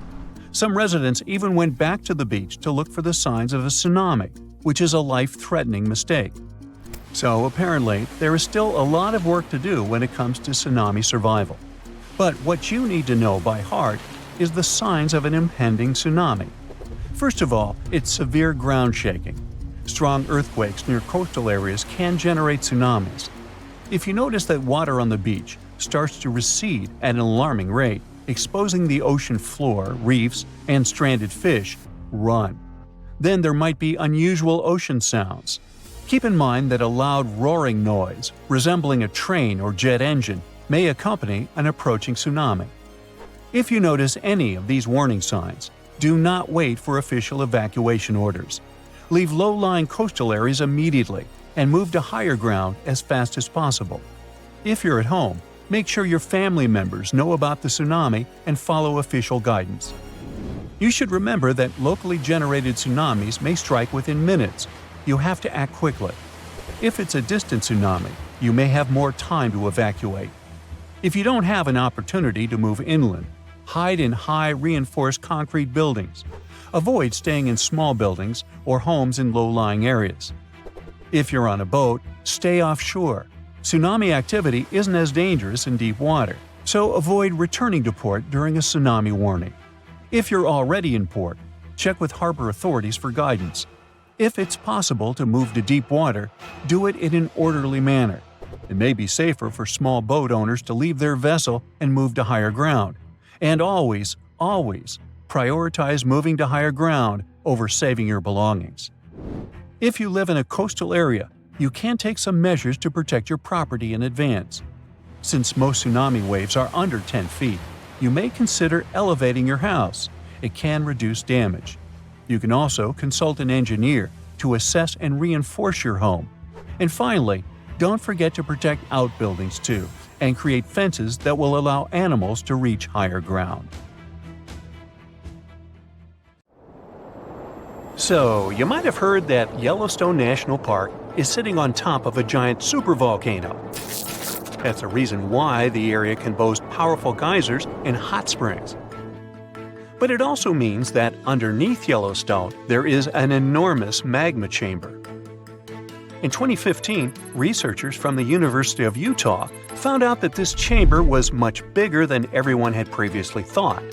Some residents even went back to the beach to look for the signs of a tsunami, which is a life-threatening mistake. So apparently, there is still a lot of work to do when it comes to tsunami survival. But what you need to know by heart is the signs of an impending tsunami. First of all, it's severe ground shaking. Strong earthquakes near coastal areas can generate tsunamis. If you notice that water on the beach starts to recede at an alarming rate, exposing the ocean floor, reefs, and stranded fish, run. Then there might be unusual ocean sounds. Keep in mind that a loud roaring noise, resembling a train or jet engine, may accompany an approaching tsunami. If you notice any of these warning signs, do not wait for official evacuation orders. Leave low-lying coastal areas immediately and move to higher ground as fast as possible. If you're at home, make sure your family members know about the tsunami and follow official guidance. You should remember that locally generated tsunamis may strike within minutes. You have to act quickly. If it's a distant tsunami, you may have more time to evacuate. If you don't have an opportunity to move inland, hide in high reinforced concrete buildings. Avoid staying in small buildings or homes in low-lying areas. If you're on a boat, stay offshore. Tsunami activity isn't as dangerous in deep water, so avoid returning to port during a tsunami warning. If you're already in port, check with harbor authorities for guidance. If it's possible to move to deep water, do it in an orderly manner. It may be safer for small boat owners to leave their vessel and move to higher ground. And always, prioritize moving to higher ground over saving your belongings. If you live in a coastal area, you can take some measures to protect your property in advance. Since most tsunami waves are under 10 feet, you may consider elevating your house It can reduce damage. You can also consult an engineer to assess and reinforce your home. And finally, don't forget to protect outbuildings too, and create fences that will allow animals to reach higher ground. So, you might have heard that Yellowstone National Park is sitting on top of a giant supervolcano. That's the reason why the area can boast powerful geysers and hot springs. But it also means that underneath Yellowstone, there is an enormous magma chamber. In 2015, researchers from the University of Utah found out that this chamber was much bigger than everyone had previously thought.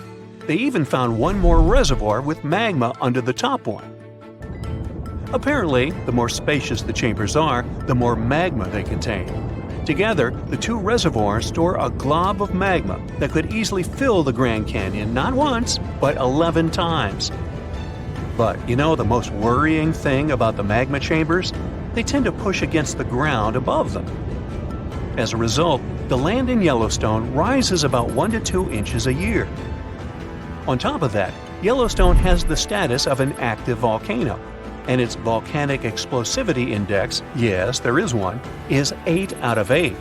They even found one more reservoir with magma under the top one. Apparently, the more spacious the chambers are, the more magma they contain. Together, the two reservoirs store a glob of magma that could easily fill the Grand Canyon not once, but 11 times. But you know the most worrying thing about the magma chambers? They tend to push against the ground above them. As a result, the land in Yellowstone rises about 1 to 2 inches a year. On top of that, Yellowstone has the status of an active volcano, and its volcanic explosivity index, yes, there is one, is 8 out of 8.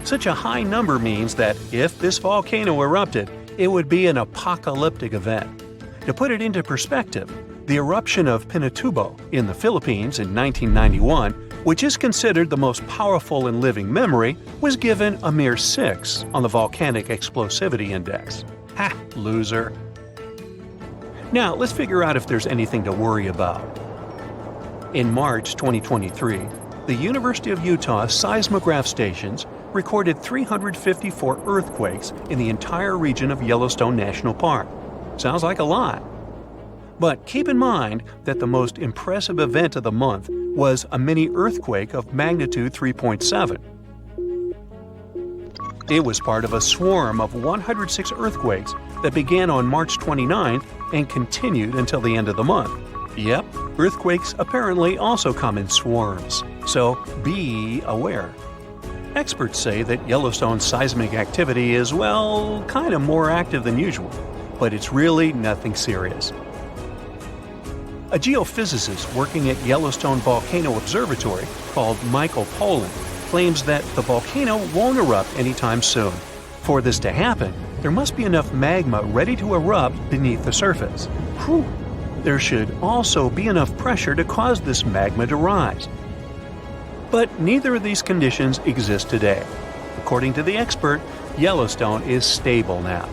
Such a high number means that if this volcano erupted, it would be an apocalyptic event. To put it into perspective, the eruption of Pinatubo in the Philippines in 1991, which is considered the most powerful in living memory, was given a mere 6 on the volcanic explosivity index. Ha, loser. Now, let's figure out if there's anything to worry about. In March 2023, the University of Utah seismograph stations recorded 354 earthquakes in the entire region of Yellowstone National Park. Sounds like a lot. But keep in mind that the most impressive event of the month was a mini earthquake of magnitude 3.7. It was part of a swarm of 106 earthquakes that began on March 29th and continued until the end of the month. Yep, earthquakes apparently also come in swarms, so be aware. Experts say that Yellowstone's seismic activity is, well, kind of more active than usual, but it's really nothing serious. A geophysicist working at Yellowstone Volcano Observatory called Michael Pollan claims that the volcano won't erupt anytime soon. For this to happen, there must be enough magma ready to erupt beneath the surface. Whew. There should also be enough pressure to cause this magma to rise. But neither of these conditions exist today. According to the expert, Yellowstone is stable now.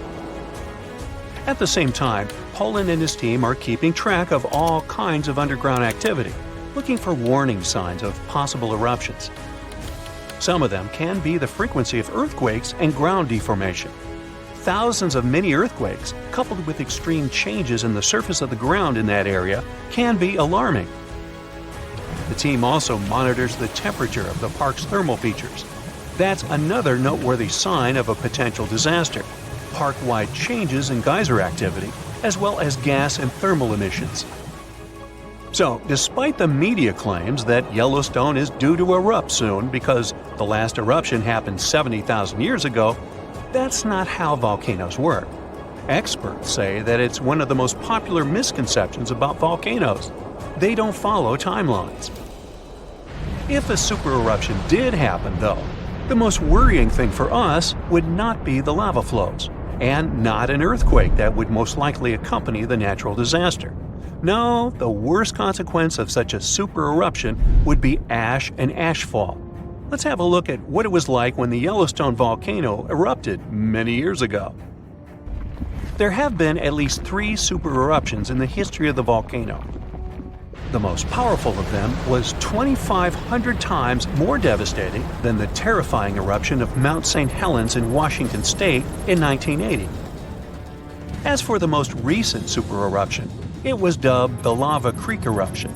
At the same time, Pollan and his team are keeping track of all kinds of underground activity, looking for warning signs of possible eruptions. Some of them can be the frequency of earthquakes and ground deformation. Thousands of mini earthquakes, coupled with extreme changes in the surface of the ground in that area, can be alarming. The team also monitors the temperature of the park's thermal features. That's another noteworthy sign of a potential disaster: park-wide changes in geyser activity, as well as gas and thermal emissions. So, despite the media claims that Yellowstone is due to erupt soon because the last eruption happened 70,000 years ago, that's not how volcanoes work. Experts say that it's one of the most popular misconceptions about volcanoes. They don't follow timelines. If a supereruption did happen, though, the most worrying thing for us would not be the lava flows, and not an earthquake that would most likely accompany the natural disaster. No, the worst consequence of such a supereruption would be ash and ashfall. Let's have a look at what it was like when the Yellowstone volcano erupted many years ago. There have been at least 3 supereruptions in the history of the volcano. The most powerful of them was 2,500 times more devastating than the terrifying eruption of Mount St. Helens in Washington state in 1980. As for the most recent supereruption, it was dubbed the Lava Creek eruption.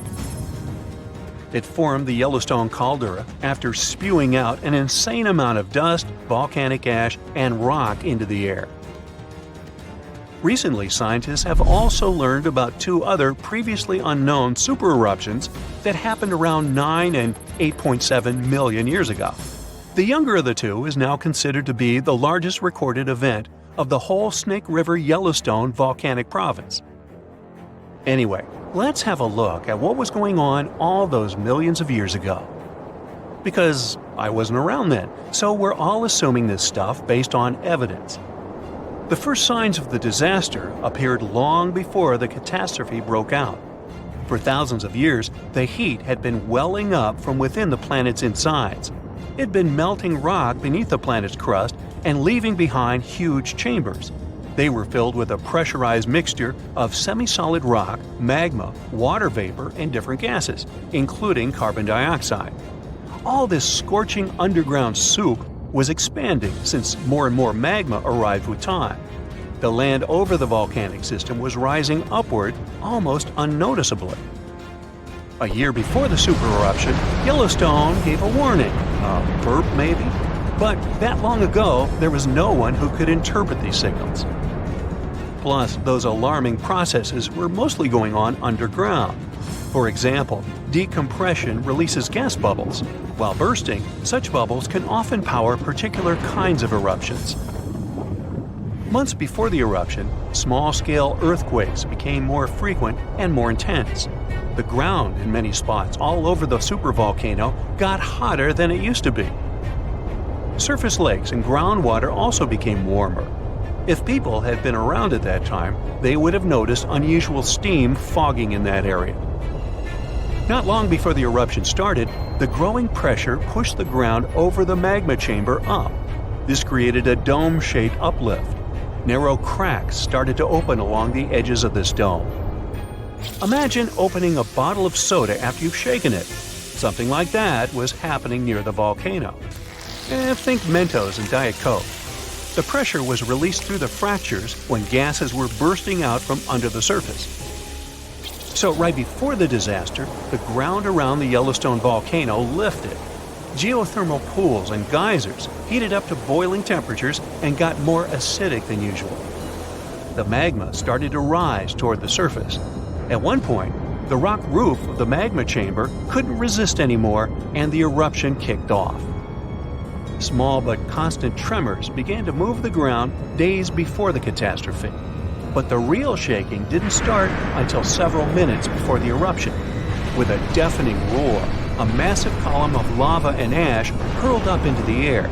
It formed the Yellowstone caldera after spewing out an insane amount of dust, volcanic ash, and rock into the air. Recently, scientists have also learned about 2 other previously unknown supereruptions that happened around 9 and 8.7 million years ago. The younger of the 2 is now considered to be the largest recorded event of the whole Snake River Yellowstone volcanic province. Anyway, let's have a look at what was going on all those millions of years ago. Because I wasn't around then, so we're all assuming this stuff based on evidence. The first signs of the disaster appeared long before the catastrophe broke out. For thousands of years, the heat had been welling up from within the planet's insides. It had been melting rock beneath the planet's crust and leaving behind huge chambers. They were filled with a pressurized mixture of semi-solid rock, magma, water vapor, and different gases, including carbon dioxide. All this scorching underground soup was expanding since more and more magma arrived with time. The land over the volcanic system was rising upward almost unnoticeably. A year before the supereruption, Yellowstone gave a warning, a burp maybe, but that long ago there was no one who could interpret these signals. Plus, those alarming processes were mostly going on underground. For example, decompression releases gas bubbles. While bursting, such bubbles can often power particular kinds of eruptions. Months before the eruption, small-scale earthquakes became more frequent and more intense. The ground in many spots all over the supervolcano got hotter than it used to be. Surface lakes and groundwater also became warmer. If people had been around at that time, they would have noticed unusual steam fogging in that area. Not long before the eruption started, the growing pressure pushed the ground over the magma chamber up. This created a dome-shaped uplift. Narrow cracks started to open along the edges of this dome. Imagine opening a bottle of soda after you've shaken it. Something like that was happening near the volcano. Think Mentos and Diet Coke. The pressure was released through the fractures when gases were bursting out from under the surface. So right before the disaster, the ground around the Yellowstone volcano lifted. Geothermal pools and geysers heated up to boiling temperatures and got more acidic than usual. The magma started to rise toward the surface. At one point, the rock roof of the magma chamber couldn't resist anymore, and the eruption kicked off. Small but constant tremors began to move the ground days before the catastrophe. But the real shaking didn't start until several minutes before the eruption. With a deafening roar, a massive column of lava and ash hurled up into the air.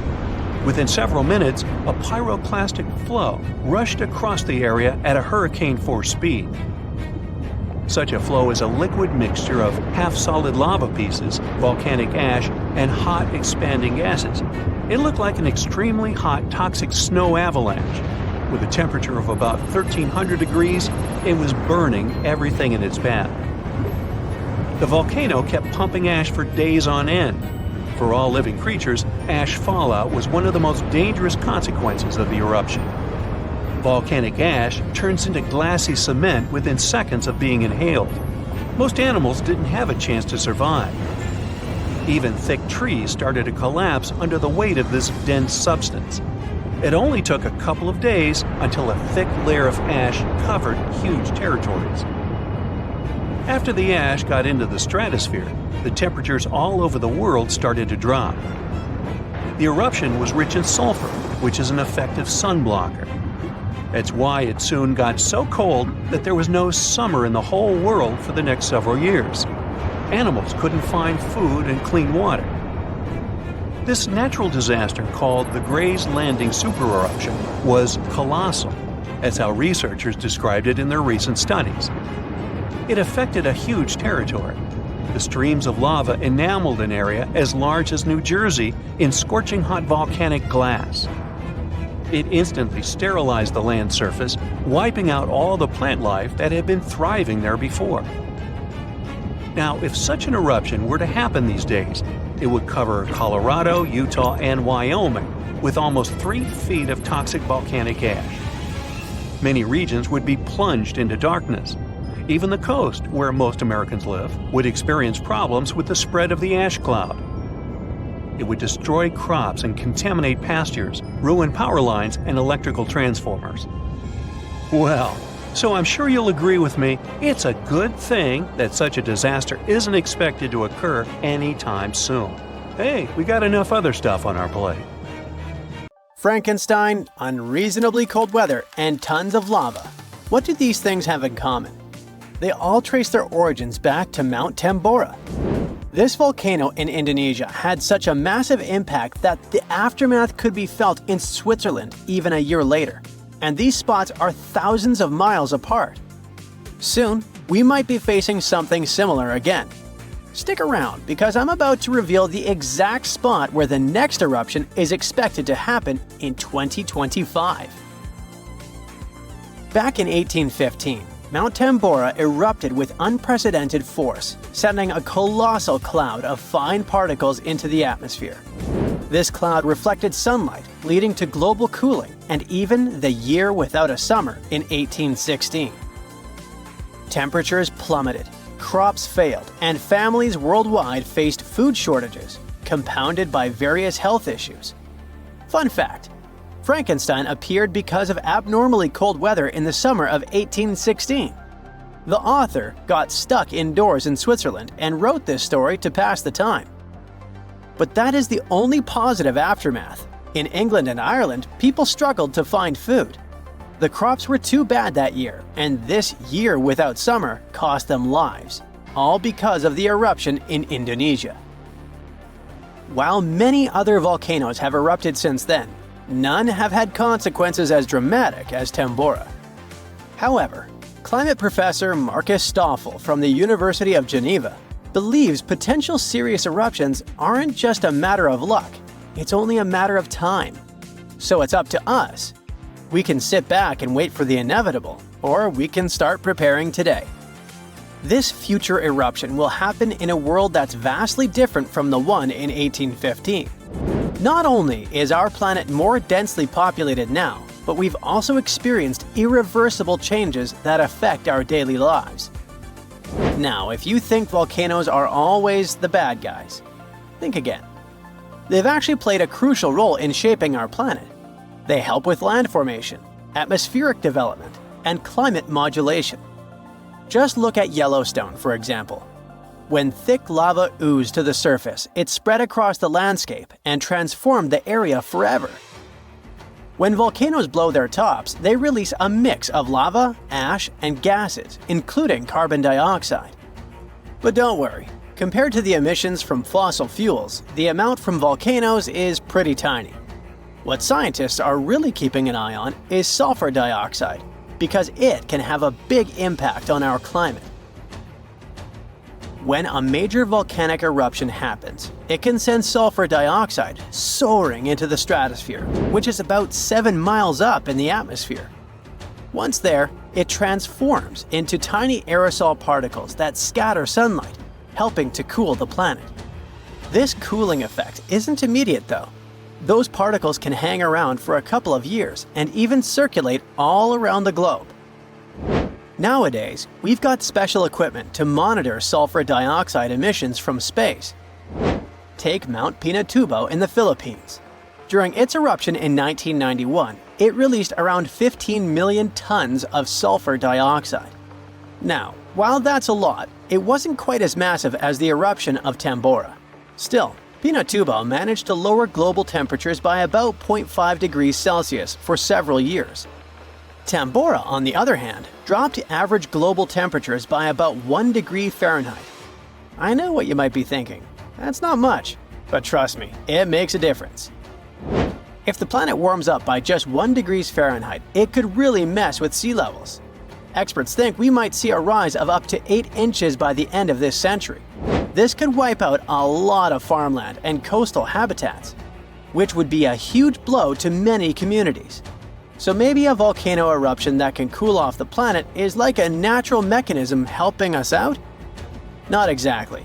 Within several minutes, a pyroclastic flow rushed across the area at a hurricane-force speed. Such a flow is a liquid mixture of half-solid lava pieces, volcanic ash, and hot, expanding gases. It looked like an extremely hot, toxic snow avalanche. With a temperature of about 1,300 degrees, it was burning everything in its path. The volcano kept pumping ash for days on end. For all living creatures, ash fallout was one of the most dangerous consequences of the eruption. Volcanic ash turns into glassy cement within seconds of being inhaled. Most animals didn't have a chance to survive. Even thick trees started to collapse under the weight of this dense substance. It only took a couple of days until a thick layer of ash covered huge territories. After the ash got into the stratosphere, the temperatures all over the world started to drop. The eruption was rich in sulfur, which is an effective sunblocker. That's why it soon got so cold that there was no summer in the whole world for the next several years. Animals couldn't find food and clean water. This natural disaster, called the Gray's Landing supereruption, was colossal. That's how researchers described it in their recent studies. It affected a huge territory. The streams of lava enameled an area as large as New Jersey in scorching hot volcanic glass. It instantly sterilized the land surface, wiping out all the plant life that had been thriving there before. Now, if such an eruption were to happen these days, it would cover Colorado, Utah, and Wyoming with almost 3 feet of toxic volcanic ash. Many regions would be plunged into darkness. Even the coast, where most Americans live, would experience problems with the spread of the ash cloud. It would destroy crops and contaminate pastures, ruin power lines and electrical transformers. Well, so I'm sure you'll agree with me, it's a good thing that such a disaster isn't expected to occur anytime soon. Hey, we got enough other stuff on our plate. Frankenstein, unreasonably cold weather, and tons of lava. What do these things have in common? They all trace their origins back to Mount Tambora. This volcano in Indonesia had such a massive impact that the aftermath could be felt in Switzerland even a year later. And these spots are thousands of miles apart. Soon, we might be facing something similar again. Stick around because I'm about to reveal the exact spot where the next eruption is expected to happen in 2025. Back in 1815, Mount Tambora erupted with unprecedented force, sending a colossal cloud of fine particles into the atmosphere. This cloud reflected sunlight, leading to global cooling and even the year without a summer in 1816. Temperatures plummeted, crops failed, and families worldwide faced food shortages, compounded by various health issues. Fun fact: Frankenstein appeared because of abnormally cold weather in the summer of 1816. The author got stuck indoors in Switzerland and wrote this story to pass the time. But that is the only positive aftermath. In England and Ireland, people struggled to find food. The crops were too bad that year, and this year without summer cost them lives, all because of the eruption in Indonesia. While many other volcanoes have erupted since then, none have had consequences as dramatic as Tambora. However, climate professor Marcus Stoffel from the University of Geneva believes potential serious eruptions aren't just a matter of luck, it's only a matter of time. So it's up to us. We can sit back and wait for the inevitable, or we can start preparing today. This future eruption will happen in a world that's vastly different from the one in 1815. Not only is our planet more densely populated now, but we've also experienced irreversible changes that affect our daily lives. Now, if you think volcanoes are always the bad guys, think again. They've actually played a crucial role in shaping our planet. They help with land formation, atmospheric development, and climate modulation. Just look at Yellowstone, for example. When thick lava oozed to the surface, it spread across the landscape and transformed the area forever. When volcanoes blow their tops, they release a mix of lava, ash, and gases, including carbon dioxide. But don't worry, compared to the emissions from fossil fuels, the amount from volcanoes is pretty tiny. What scientists are really keeping an eye on is sulfur dioxide, because it can have a big impact on our climate. When a major volcanic eruption happens, it can send sulfur dioxide soaring into the stratosphere, which is about 7 miles up in the atmosphere. Once there, it transforms into tiny aerosol particles that scatter sunlight, helping to cool the planet. This cooling effect isn't immediate though. Those particles can hang around for a couple of years and even circulate all around the globe. Nowadays, we've got special equipment to monitor sulfur dioxide emissions from space. Take Mount Pinatubo in the Philippines. During its eruption in 1991, it released around 15 million tons of sulfur dioxide. Now, while that's a lot, it wasn't quite as massive as the eruption of Tambora. Still, Pinatubo managed to lower global temperatures by about 0.5 degrees Celsius for several years. Tambora, on the other hand, dropped average global temperatures by about 1 degree Fahrenheit. I know what you might be thinking. That's not much, but trust me, it makes a difference. If the planet warms up by just 1 degree Fahrenheit, it could really mess with sea levels. Experts think we might see a rise of up to 8 inches by the end of this century. This could wipe out a lot of farmland and coastal habitats, which would be a huge blow to many communities. So maybe a volcano eruption that can cool off the planet is like a natural mechanism helping us out? Not exactly.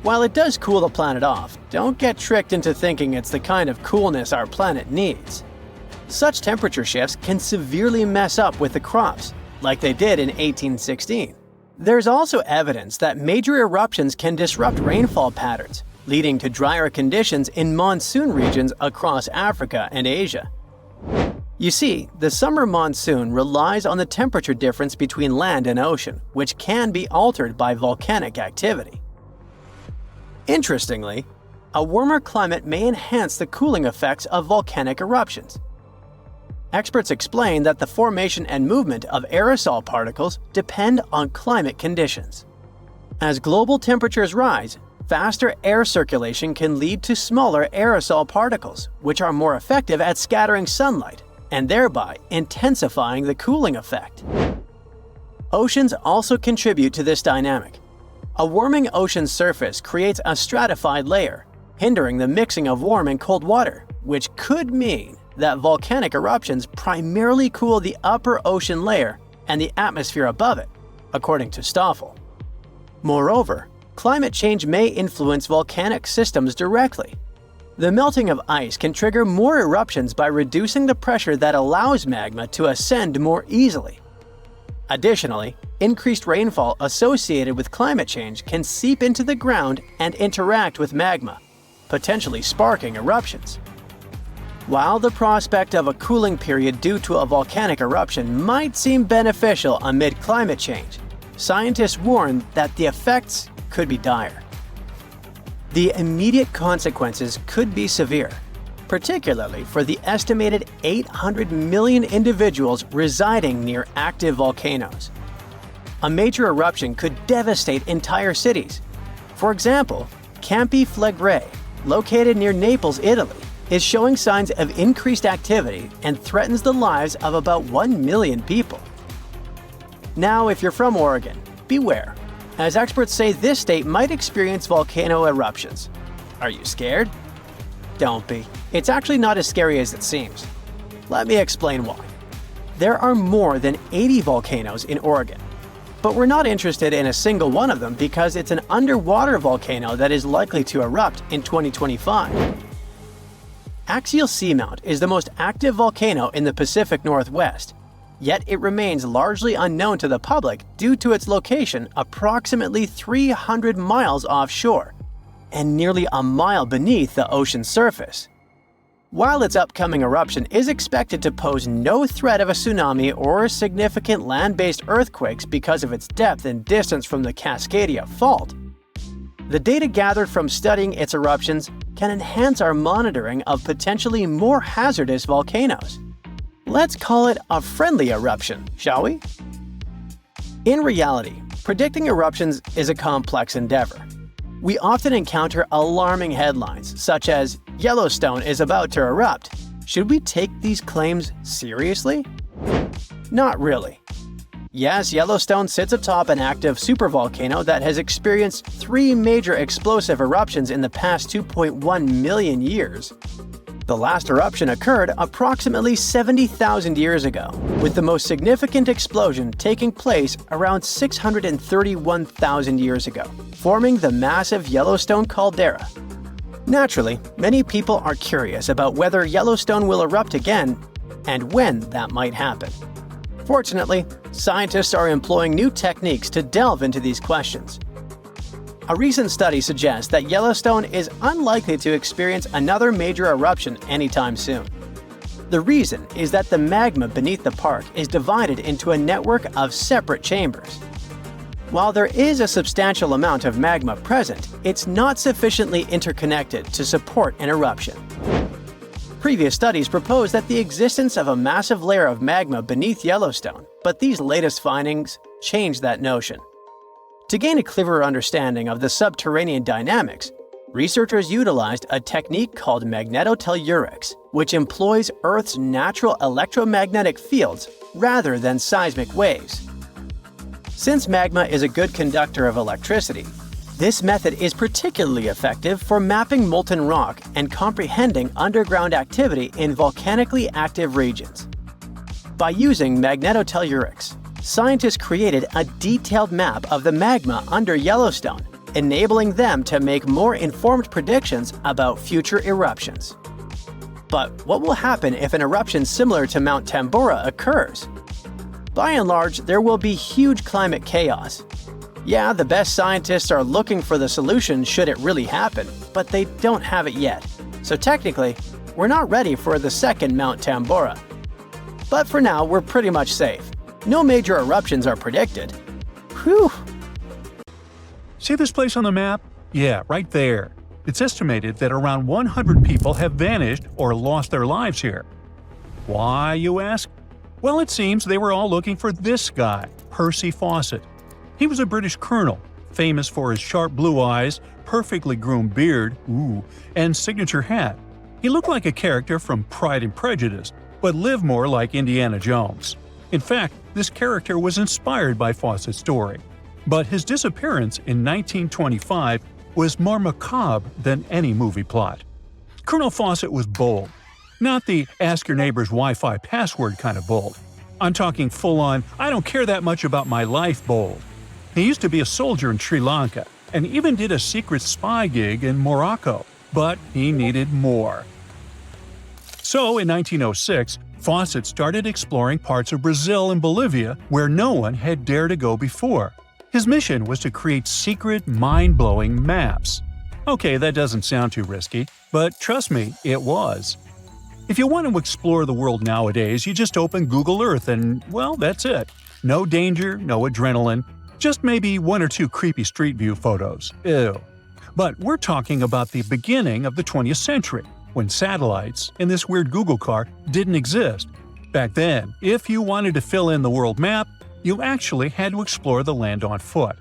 While it does cool the planet off, don't get tricked into thinking it's the kind of coolness our planet needs. Such temperature shifts can severely mess up with the crops, like they did in 1816. There's also evidence that major eruptions can disrupt rainfall patterns, leading to drier conditions in monsoon regions across Africa and Asia. You see, the summer monsoon relies on the temperature difference between land and ocean, which can be altered by volcanic activity. Interestingly, a warmer climate may enhance the cooling effects of volcanic eruptions. Experts explain that the formation and movement of aerosol particles depend on climate conditions. As global temperatures rise, faster air circulation can lead to smaller aerosol particles, which are more effective at scattering sunlight and thereby intensifying the cooling effect. Oceans also contribute to this dynamic. A warming ocean surface creates a stratified layer, hindering the mixing of warm and cold water, which could mean that volcanic eruptions primarily cool the upper ocean layer and the atmosphere above it, according to Stoffel. Moreover, climate change may influence volcanic systems directly. The melting of ice can trigger more eruptions by reducing the pressure that allows magma to ascend more easily. Additionally, increased rainfall associated with climate change can seep into the ground and interact with magma, potentially sparking eruptions. While the prospect of a cooling period due to a volcanic eruption might seem beneficial amid climate change, scientists warn that the effects could be dire. The immediate consequences could be severe, particularly for the estimated 800 million individuals residing near active volcanoes. A major eruption could devastate entire cities. For example, Campi Flegrei, located near Naples, Italy, is showing signs of increased activity and threatens the lives of about 1 million people. Now, if you're from Oregon, beware, as experts say this state might experience volcano eruptions. Are you scared? Don't be. It's actually not as scary as it seems. Let me explain why. There are more than 80 volcanoes in Oregon, but we're not interested in a single one of them because it's an underwater volcano that is likely to erupt in 2025. Axial Seamount is the most active volcano in the Pacific Northwest, yet it remains largely unknown to the public due to its location approximately 300 miles offshore and nearly a mile beneath the ocean's surface. While its upcoming eruption is expected to pose no threat of a tsunami or significant land-based earthquakes because of its depth and distance from the Cascadia Fault, the data gathered from studying its eruptions can enhance our monitoring of potentially more hazardous volcanoes. Let's call it a friendly eruption, shall we? In reality, predicting eruptions is a complex endeavor. We often encounter alarming headlines such as, "Yellowstone is about to erupt." Should we take these claims seriously? Not really. Yes, Yellowstone sits atop an active supervolcano that has experienced 3 major explosive eruptions in the past 2.1 million years. The last eruption occurred approximately 70,000 years ago, with the most significant explosion taking place around 631,000 years ago, forming the massive Yellowstone caldera. Naturally, many people are curious about whether Yellowstone will erupt again and when that might happen. Fortunately, scientists are employing new techniques to delve into these questions. A recent study suggests that Yellowstone is unlikely to experience another major eruption anytime soon. The reason is that the magma beneath the park is divided into a network of separate chambers. While there is a substantial amount of magma present, it's not sufficiently interconnected to support an eruption. Previous studies proposed that the existence of a massive layer of magma beneath Yellowstone, but these latest findings change that notion. To gain a clearer understanding of the subterranean dynamics, researchers utilized a technique called magnetotellurics, which employs Earth's natural electromagnetic fields rather than seismic waves. Since magma is a good conductor of electricity, this method is particularly effective for mapping molten rock and comprehending underground activity in volcanically active regions. By using magnetotellurics, scientists created a detailed map of the magma under Yellowstone, enabling them to make more informed predictions about future eruptions. But what will happen if an eruption similar to Mount Tambora occurs? By and large, there will be huge climate chaos. Yeah, the best scientists are looking for the solution should it really happen, but they don't have it yet. So technically, we're not ready for the second Mount Tambora. But for now, we're pretty much safe. No major eruptions are predicted. Whew! See this place on the map? Yeah, right there. It's estimated that around 100 people have vanished or lost their lives here. Why, you ask? Well, it seems they were all looking for this guy, Percy Fawcett. He was a British colonel, famous for his sharp blue eyes, perfectly groomed beard, and signature hat. He looked like a character from Pride and Prejudice, but lived more like Indiana Jones. In fact, this character was inspired by Fawcett's story. But his disappearance in 1925 was more macabre than any movie plot. Colonel Fawcett was bold. Not the ask-your-neighbor's Wi-Fi password kind of bold. I'm talking full-on, I don't care that much about my life bold. He used to be a soldier in Sri Lanka and even did a secret spy gig in Morocco, but he needed more. So in 1906, Fawcett started exploring parts of Brazil and Bolivia where no one had dared to go before. His mission was to create secret, mind-blowing maps. Okay, that doesn't sound too risky, but trust me, it was. If you want to explore the world nowadays, you just open Google Earth and, well, that's it. No danger, no adrenaline, just maybe one or two creepy street view photos. Ew. But we're talking about the beginning of the 20th century, when satellites and this weird Google car didn't exist. Back then, if you wanted to fill in the world map, you actually had to explore the land on foot.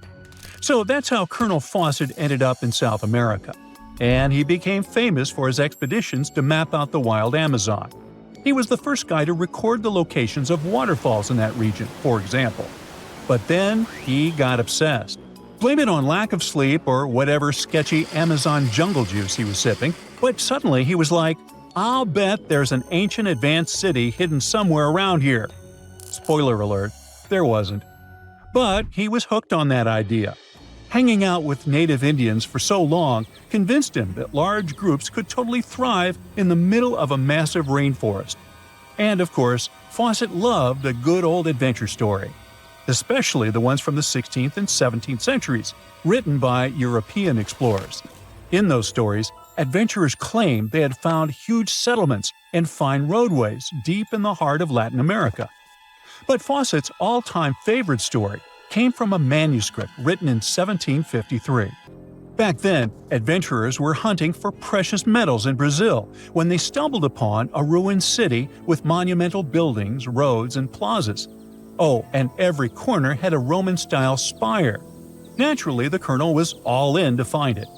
So that's how Colonel Fawcett ended up in South America. And he became famous for his expeditions to map out the wild Amazon. He was the first guy to record the locations of waterfalls in that region, for example. But then he got obsessed. Blame it on lack of sleep or whatever sketchy Amazon jungle juice he was sipping, but suddenly he was like, I'll bet there's an ancient advanced city hidden somewhere around here. Spoiler alert, there wasn't. But he was hooked on that idea. Hanging out with native Indians for so long convinced him that large groups could totally thrive in the middle of a massive rainforest. And of course, Fawcett loved a good old adventure story, especially the ones from the 16th and 17th centuries, written by European explorers. In those stories, adventurers claimed they had found huge settlements and fine roadways deep in the heart of Latin America. But Fawcett's all-time favorite story came from a manuscript written in 1753. Back then, adventurers were hunting for precious metals in Brazil when they stumbled upon a ruined city with monumental buildings, roads, and plazas. Oh, and every corner had a Roman-style spire. Naturally, the colonel was all in to find it.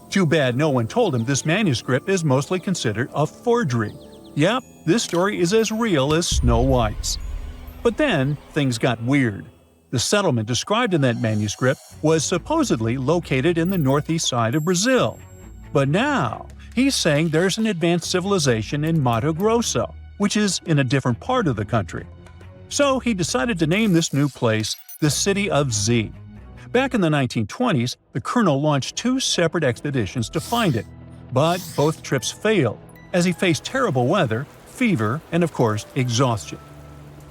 Too bad no one told him this manuscript is mostly considered a forgery. Yep, this story is as real as Snow White's. But then, things got weird. The settlement described in that manuscript was supposedly located in the northeast side of Brazil. But now, he's saying there's an advanced civilization in Mato Grosso, which is in a different part of the country. So he decided to name this new place the City of Z. Back in the 1920s, the colonel launched 2 separate expeditions to find it, but both trips failed, as he faced terrible weather, fever, and of course, exhaustion.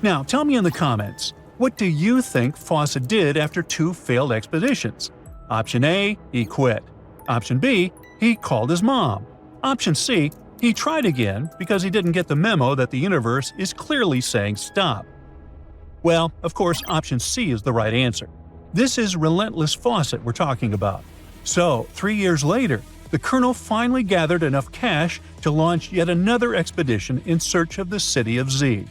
Now, tell me in the comments, what do you think Fawcett did after 2 failed expeditions? Option A, he quit. Option B, he called his mom. Option C, he tried again because he didn't get the memo that the universe is clearly saying stop. Well, of course, option C is the right answer. This is relentless Fawcett we're talking about. So, 3 years later, the colonel finally gathered enough cash to launch yet another expedition in search of the City of Z.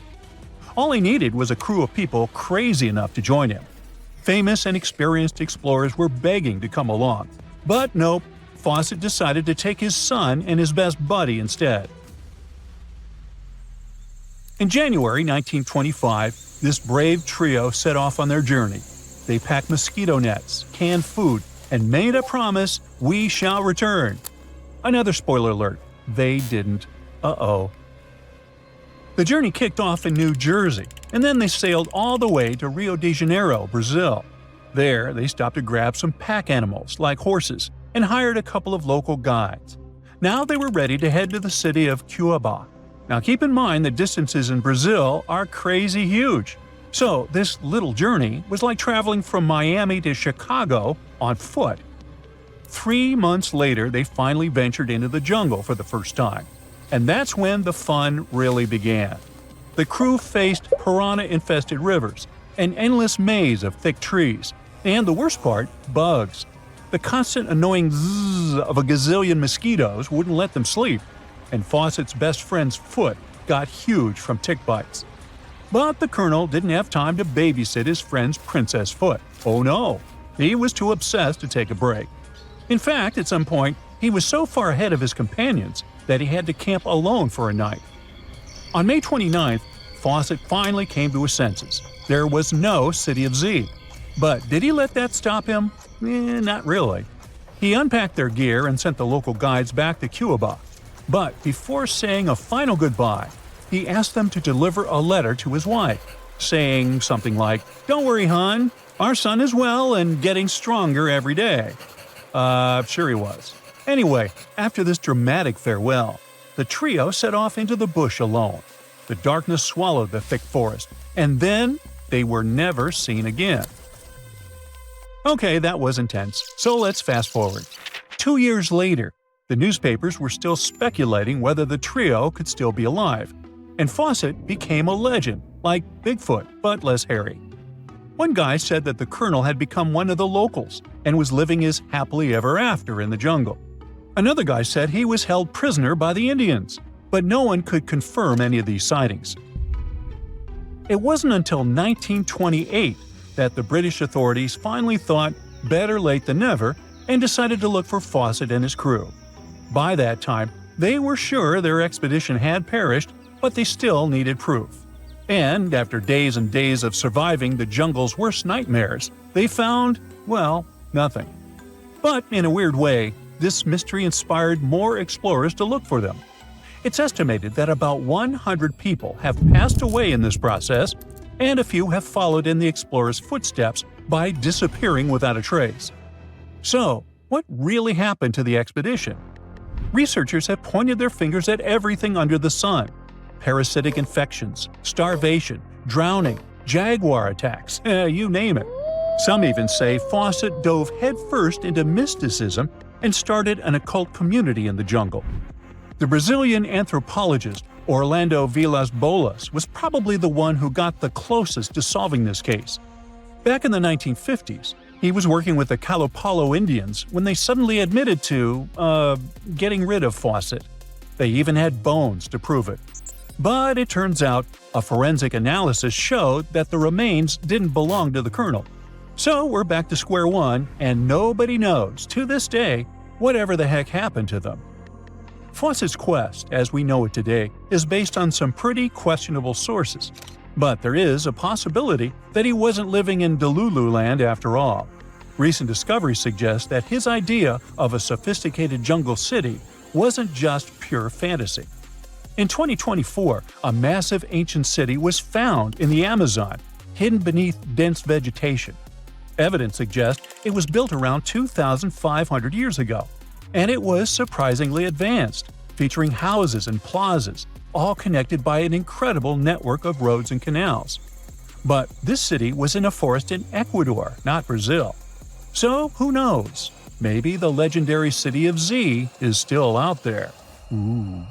All he needed was a crew of people crazy enough to join him. Famous and experienced explorers were begging to come along. But nope, Fawcett decided to take his son and his best buddy instead. In January 1925, this brave trio set off on their journey. They packed mosquito nets, canned food, and made a promise, we shall return. Another spoiler alert, they didn't. Uh-oh. The journey kicked off in New Jersey, and then they sailed all the way to Rio de Janeiro, Brazil. There, they stopped to grab some pack animals, like horses, and hired a couple of local guides. Now they were ready to head to the city of Cuiabá. Now keep in mind the distances in Brazil are crazy huge. So this little journey was like traveling from Miami to Chicago on foot. 3 months later, they finally ventured into the jungle for the first time. And that's when the fun really began. The crew faced piranha-infested rivers, an endless maze of thick trees, and the worst part, bugs. The constant annoying zzz of a gazillion mosquitoes wouldn't let them sleep, and Fawcett's best friend's foot got huge from tick bites. But the colonel didn't have time to babysit his friend's princess foot. Oh no, he was too obsessed to take a break. In fact, at some point, he was so far ahead of his companions that he had to camp alone for a night. On May 29th, Fawcett finally came to his senses. There was no City of Z. But did he let that stop him? Not really. He unpacked their gear and sent the local guides back to Cuba. But before saying a final goodbye, he asked them to deliver a letter to his wife, saying something like, "Don't worry, hon, our son is well and getting stronger every day." Sure he was. Anyway, after this dramatic farewell, the trio set off into the bush alone. The darkness swallowed the thick forest, and then they were never seen again. Okay, that was intense, so let's fast forward. 2 years later, the newspapers were still speculating whether the trio could still be alive, and Fawcett became a legend, like Bigfoot, but less hairy. One guy said that the colonel had become one of the locals and was living his happily ever after in the jungle. Another guy said he was held prisoner by the Indians, but no one could confirm any of these sightings. It wasn't until 1928 that the British authorities finally thought better late than never and decided to look for Fawcett and his crew. By that time, they were sure their expedition had perished, but they still needed proof. And after days and days of surviving the jungle's worst nightmares, they found, well, nothing. But in a weird way, this mystery inspired more explorers to look for them. It's estimated that about 100 people have passed away in this process, and a few have followed in the explorers' footsteps by disappearing without a trace. So, what really happened to the expedition? Researchers have pointed their fingers at everything under the sun: parasitic infections, starvation, drowning, jaguar attacks, you name it. Some even say Fawcett dove headfirst into mysticism and started an occult community in the jungle. The Brazilian anthropologist Orlando Vilas-Boas was probably the one who got the closest to solving this case. Back in the 1950s, he was working with the Kalapalo Indians when they suddenly admitted to, getting rid of Fawcett. They even had bones to prove it. But it turns out a forensic analysis showed that the remains didn't belong to the colonel. So we're back to square one, and nobody knows, to this day, whatever the heck happened to them. Fawcett's quest, as we know it today, is based on some pretty questionable sources. But there is a possibility that he wasn't living in Delulu land after all. Recent discoveries suggest that his idea of a sophisticated jungle city wasn't just pure fantasy. In 2024, a massive ancient city was found in the Amazon, hidden beneath dense vegetation. Evidence suggests it was built around 2,500 years ago, and it was surprisingly advanced, featuring houses and plazas, all connected by an incredible network of roads and canals. But this city was in a forest in Ecuador, not Brazil. So who knows? Maybe the legendary City of Z is still out there. Ooh.